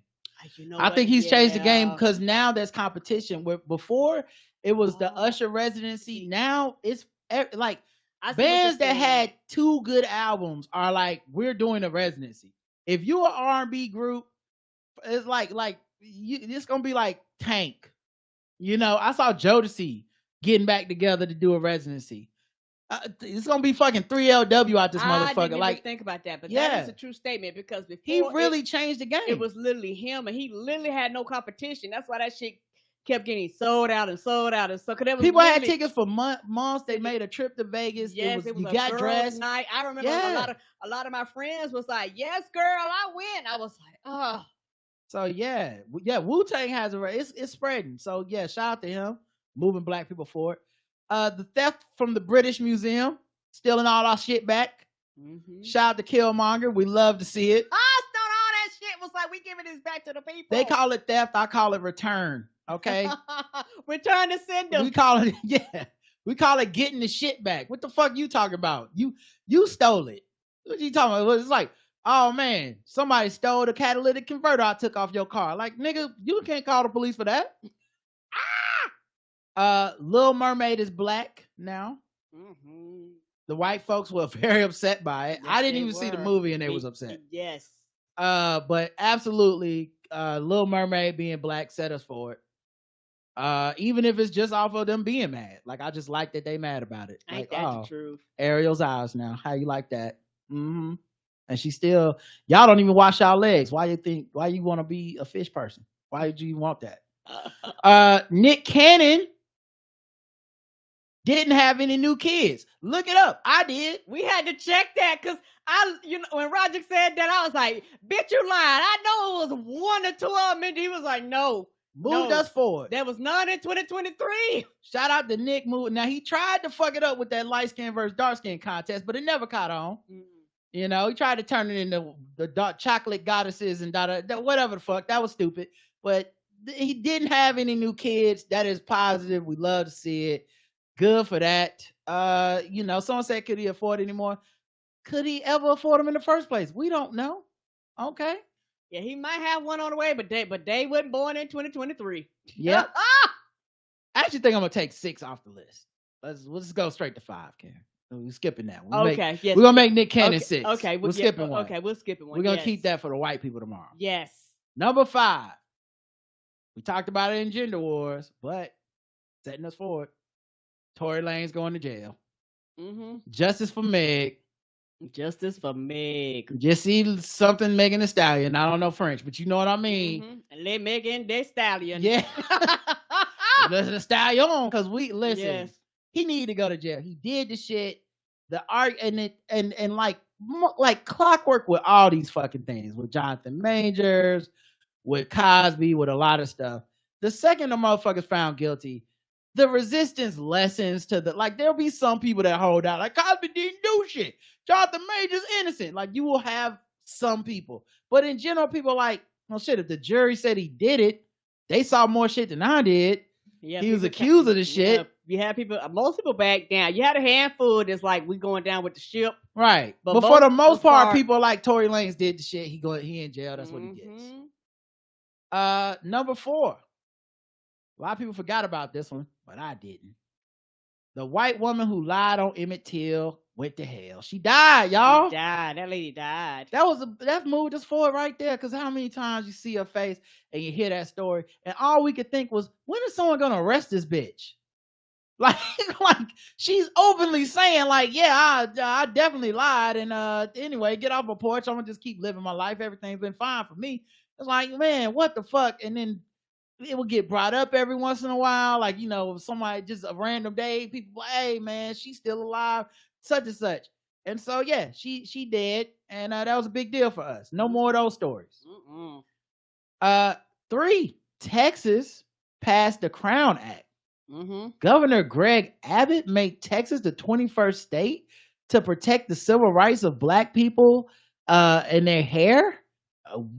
Speaker 1: I think he's changed the game, because now there's competition. Where before it was the Usher residency, now it's like bands that had 2 good albums are like, we're doing a residency. If you're an R&B group, it's like it's gonna be like Tank. I saw Jodeci getting back together to do a residency. It's gonna be fucking 3LW out this motherfucker.
Speaker 2: I didn't even think about that, but that is a true statement, because before
Speaker 1: he really changed the game.
Speaker 2: It was literally him, and he literally had no competition. That's why that shit kept getting sold out and sold out and so.
Speaker 1: People had tickets for months. They made a trip to Vegas.
Speaker 2: Yes,
Speaker 1: it was you
Speaker 2: a
Speaker 1: got
Speaker 2: girls'
Speaker 1: dressed.
Speaker 2: night. I remember a lot of my friends was like, "Yes, girl, I went." I was like, "Oh."
Speaker 1: So yeah, Wu-Tang has it's spreading. So yeah, shout out to him, moving black people forward. The theft from the British Museum, stealing all our shit back.
Speaker 2: Mm-hmm.
Speaker 1: Shout out to Killmonger. We love to see it.
Speaker 2: I thought all that shit was like we giving this back to the people.
Speaker 1: They call it theft. I call it return. Okay,
Speaker 2: return to sender.
Speaker 1: We call it getting the shit back. What the fuck you talking about? You stole it. What you talking about? It's like, oh man, somebody stole the catalytic converter I took off your car. Like, nigga, you can't call the police for that. Little Mermaid is black now.
Speaker 2: Mm-hmm.
Speaker 1: The white folks were very upset by it.
Speaker 2: Yes,
Speaker 1: I didn't even see the movie and they was upset.
Speaker 2: Yes.
Speaker 1: But absolutely, Little Mermaid being black set us for it. Even if it's just off of them being mad. Like, I just like that they mad about it.
Speaker 2: Ain't
Speaker 1: Like,
Speaker 2: that the truth?
Speaker 1: Ariel's eyes now. How you like that? Mm-hmm. And she still, y'all don't even wash y'all legs. Why you want to be a fish person? Why did you want that? Nick Cannon didn't have any new kids. Look it up. I did.
Speaker 2: We had to check that because when Roger said that, I was like, bitch, you lying. I know it was one or two of them. And he was like, no.
Speaker 1: Moved us forward.
Speaker 2: There was none in 2023.
Speaker 1: Shout out to Nick Mood. Now, he tried to fuck it up with that light skin versus dark skin contest, but it never caught on. Mm. You know, he tried to turn it into the dark chocolate goddesses and whatever the fuck. That was stupid. But he didn't have any new kids. That is positive. We love to see it. Good for that. Someone said, could he afford it anymore? Could he ever afford them in the first place? We don't know. Okay.
Speaker 2: Yeah, he might have one on the way, but they wasn't born in 2023.
Speaker 1: Yep. I actually think I'm gonna take 6 off the list. Let's go straight to 5, Karen. We're skipping that one.
Speaker 2: Okay.
Speaker 1: We're gonna make Nick Cannon 6.
Speaker 2: Okay,
Speaker 1: we're skipping one.
Speaker 2: Okay, we're skipping one.
Speaker 1: We're gonna keep that for the white people tomorrow.
Speaker 2: Yes.
Speaker 1: Number 5. We talked about it in Gender Wars, but setting us forward. Tory Lanez going to jail.
Speaker 2: Mm-hmm.
Speaker 1: Justice for Meg.
Speaker 2: Justice for Meg.
Speaker 1: Just see something Megan Thee Stallion. I don't know French, but you know what I mean.
Speaker 2: Mm-hmm. And let Megan Thee Stallion.
Speaker 1: Yeah. Listen to Stallion, because listen.
Speaker 2: Yes.
Speaker 1: He needed to go to jail. He did the shit. The art and like clockwork with all these fucking things. With Jonathan Majors, with Cosby, with a lot of stuff. The second the motherfuckers found guilty, the resistance lessens to there'll be some people that hold out. Like, Cosby didn't do shit. Jonathan Major's innocent. Like, you will have some people. But in general, people are like, well, shit, if the jury said he did it, they saw more shit than I did. Yeah, he was accused of the shit.
Speaker 2: You had most people back down. You had a handful that's like, we going down with the ship.
Speaker 1: Right. But for the most part, people like Tory Lanez did the shit. He in jail. That's what he gets. Number 4. A lot of people forgot about this one, but I didn't. The white woman who lied on Emmett Till went to hell. She died, y'all.
Speaker 2: She died. That lady died.
Speaker 1: That moved us forward right there. Because how many times you see her face and you hear that story, and all we could think was, when is someone gonna arrest this bitch? Like she's openly saying, like, yeah, I definitely lied, and anyway, get off my porch. I'm gonna just keep living my life. Everything's been fine for me. It's like, man, what the fuck? And then it will get brought up every once in a while, like, somebody, just a random day, people, hey man, she's still alive, such and such. And so yeah, she dead, and that was a big deal for us. No more of those stories. 3, Texas passed the Crown Act. Mm-hmm. Governor Greg Abbott made Texas the 21st state to protect the civil rights of black people and their hair.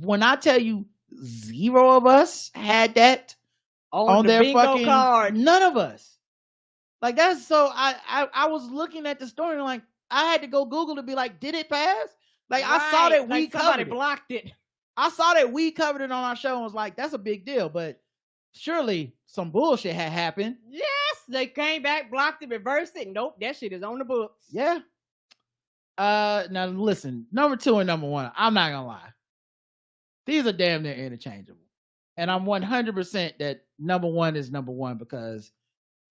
Speaker 1: When I tell you, 0 of us had that on their fucking card. None of us. Like, that's so. I was looking at the story and like, I had to go Google to be like, did it pass? Like, right. I saw that we covered it.
Speaker 2: Blocked it.
Speaker 1: I saw that we covered it on our show and was like, that's a big deal. But surely some bullshit had happened.
Speaker 2: Yes, they came back, blocked it, reversed it. Nope, that shit is on the books.
Speaker 1: Yeah. Now listen, number 2 and number 1. I'm not gonna lie. These are damn near interchangeable. And I'm 100% that number 1 is number 1 because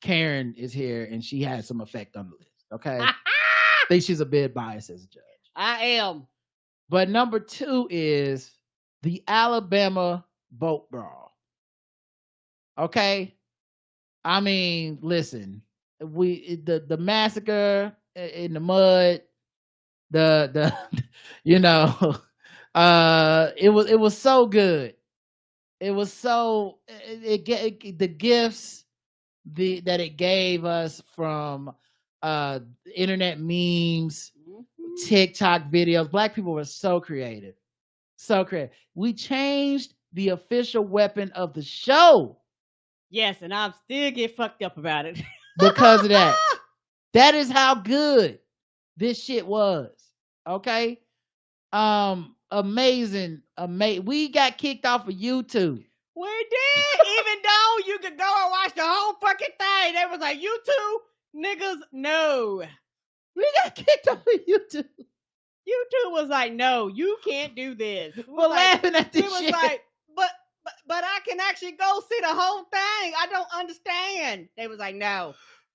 Speaker 1: Karen is here and she has some effect on the list. Okay. I think she's a bit biased as a judge.
Speaker 2: I am.
Speaker 1: But number 2 is the Alabama boat brawl. Okay, I mean, listen, the massacre in the mud, the you know, it was so good. It was so the gifts that it gave us from internet memes, TikTok videos. Black people were so creative. So creative. We changed the official weapon of the show.
Speaker 2: Yes, and I'm still get fucked up about it.
Speaker 1: Because of that. That is how good this shit was. Okay? Amazing. We got kicked off of YouTube.
Speaker 2: We did. Even though you could go and watch the whole fucking thing. They was like, YouTube niggas, no.
Speaker 1: We got kicked off of YouTube.
Speaker 2: YouTube was like, no, you can't do this.
Speaker 1: We're laughing at this shit.
Speaker 2: It was like, but I can actually go see the whole thing. I don't understand. They was like, no.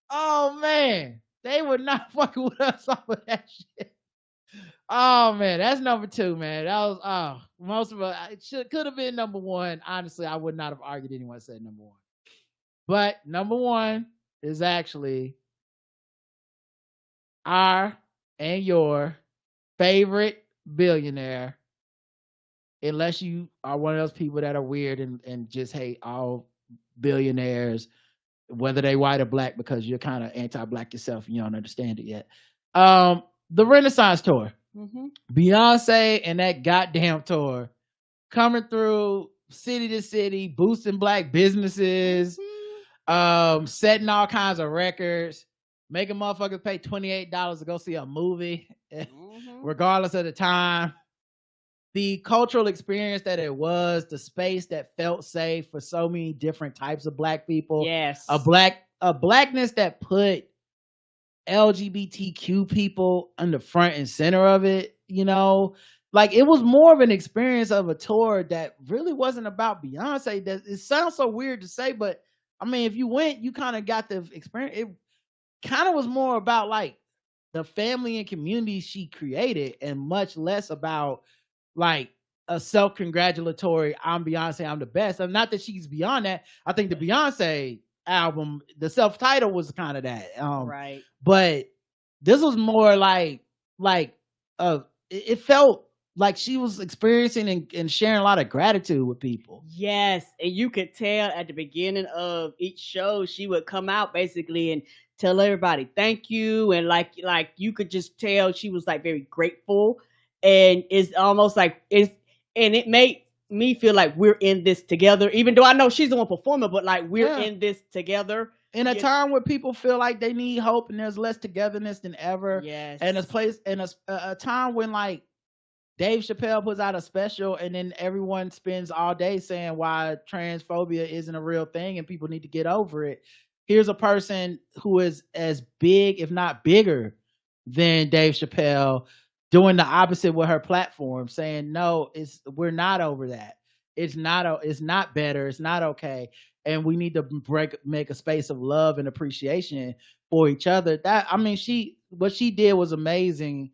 Speaker 1: Oh man, they were not fucking with us off of that shit. Oh man, that's number 2, man. That was most of it could have been number 1. Honestly, I would not have argued anyone said number 1. But number 1 is actually our and your favorite billionaire, unless you are one of those people that are weird and just hate all billionaires, whether they white or black, because you're kind of anti-black yourself and you don't understand it yet. The Renaissance tour.
Speaker 2: Mm-hmm.
Speaker 1: Beyonce and that goddamn tour coming through city to city, boosting black businesses, setting all kinds of records, making motherfuckers pay $28 to go see a movie, regardless of the time. The cultural experience that it was, the space that felt safe for so many different types of black people.
Speaker 2: Yes.
Speaker 1: A blackness that put LGBTQ people in the front and center of it, you know, like it was more of an experience of a tour that really wasn't about Beyonce. That it sounds so weird to say, but I mean, if you went, you kind of got the experience. It kind of was more about like the family and community she created, and much less about like a self-congratulatory, I'm Beyonce, I'm the best. And not that she's beyond that. I think the Beyonce album, the self-title was kind of that.
Speaker 2: Right.
Speaker 1: But this was more like it felt like she was experiencing and sharing a lot of gratitude with people.
Speaker 2: Yes. And you could tell at the beginning of each show, she would come out basically and tell everybody thank you. And like you could just tell she was like very grateful. And it's almost like it made me feel like we're in this together, even though I know she's the one performing, but like we're in this together.
Speaker 1: In a time where people feel like they need hope and there's less togetherness than ever.
Speaker 2: Yes.
Speaker 1: And a time when like Dave Chappelle puts out a special and then everyone spends all day saying why transphobia isn't a real thing and people need to get over it. Here's a person who is as big, if not bigger, than Dave Chappelle, doing the opposite with her platform, saying, no, we're not over that. It's not better. It's not okay. And we need to make a space of love and appreciation for each other. What she did was amazing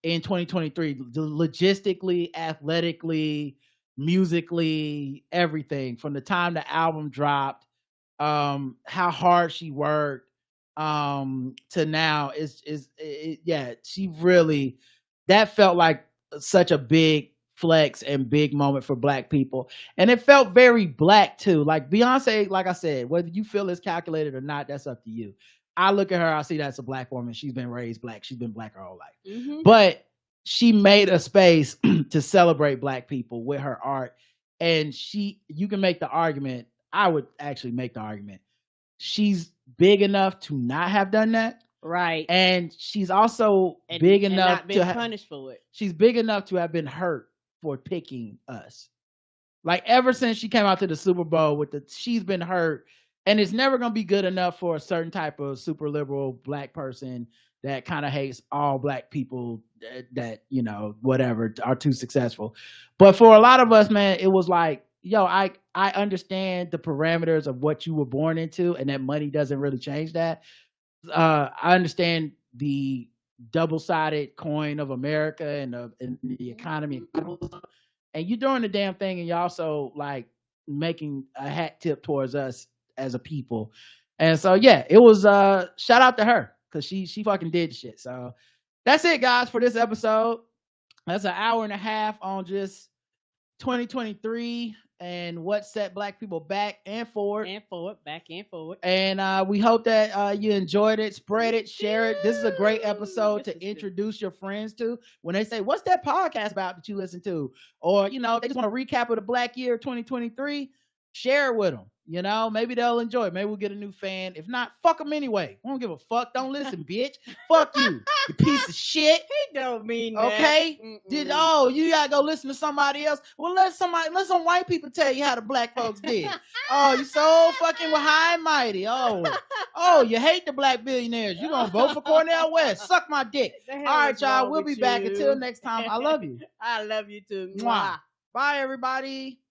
Speaker 1: in 2023, logistically, athletically, musically, everything from the time the album dropped, how hard she worked, to now she really, that felt like such a big flex and big moment for black people. And it felt very black too. Like Beyonce, like I said, whether you feel it's calculated or not, that's up to you. I look at her, I see that's a black woman. She's been raised black. She's been black her whole life. Mm-hmm. But she made a space to celebrate black people with her art. And you can make the argument, I would actually make the argument, she's big enough to not have done that.
Speaker 2: Right.
Speaker 1: And she's also big enough
Speaker 2: not been punished for it.
Speaker 1: She's big enough to have been hurt for picking us. Like ever since she came out to the Super Bowl she's been hurt, and it's never going to be good enough for a certain type of super liberal black person that kind of hates all black people that, you know, whatever, are too successful. But for a lot of us, man, it was like, yo, I understand the parameters of what you were born into, and that money doesn't really change that. I understand the double-sided coin of America and the economy, and you're doing the damn thing, and you also like making a hat tip towards us as a people. And so yeah, it was shout out to her because she fucking did shit. So that's it, guys, for this episode. That's an hour and a half on just 2023 and what set Black people back and forward.
Speaker 2: Back and forward.
Speaker 1: And we hope that you enjoyed it. Spread it, share it. This is a great episode to introduce your friends to. When they say, what's that podcast about that you listen to? Or, they just want to recap of the Black year 2023, share it with them. Maybe they'll enjoy it. Maybe we'll get a new fan. If not, fuck them anyway. We don't give a fuck. Don't listen, bitch. Fuck you, you piece of shit.
Speaker 2: He don't mean that.
Speaker 1: Okay? You gotta go listen to somebody else. Well, let some white people tell you how the Black folks did. Oh, you so fucking high and mighty. Oh, you hate the Black billionaires. You gonna vote for Cornel West. Suck my dick. All right, y'all. We'll be back. Until next time. I love you.
Speaker 2: I love you too.
Speaker 1: Mwah. Bye, everybody.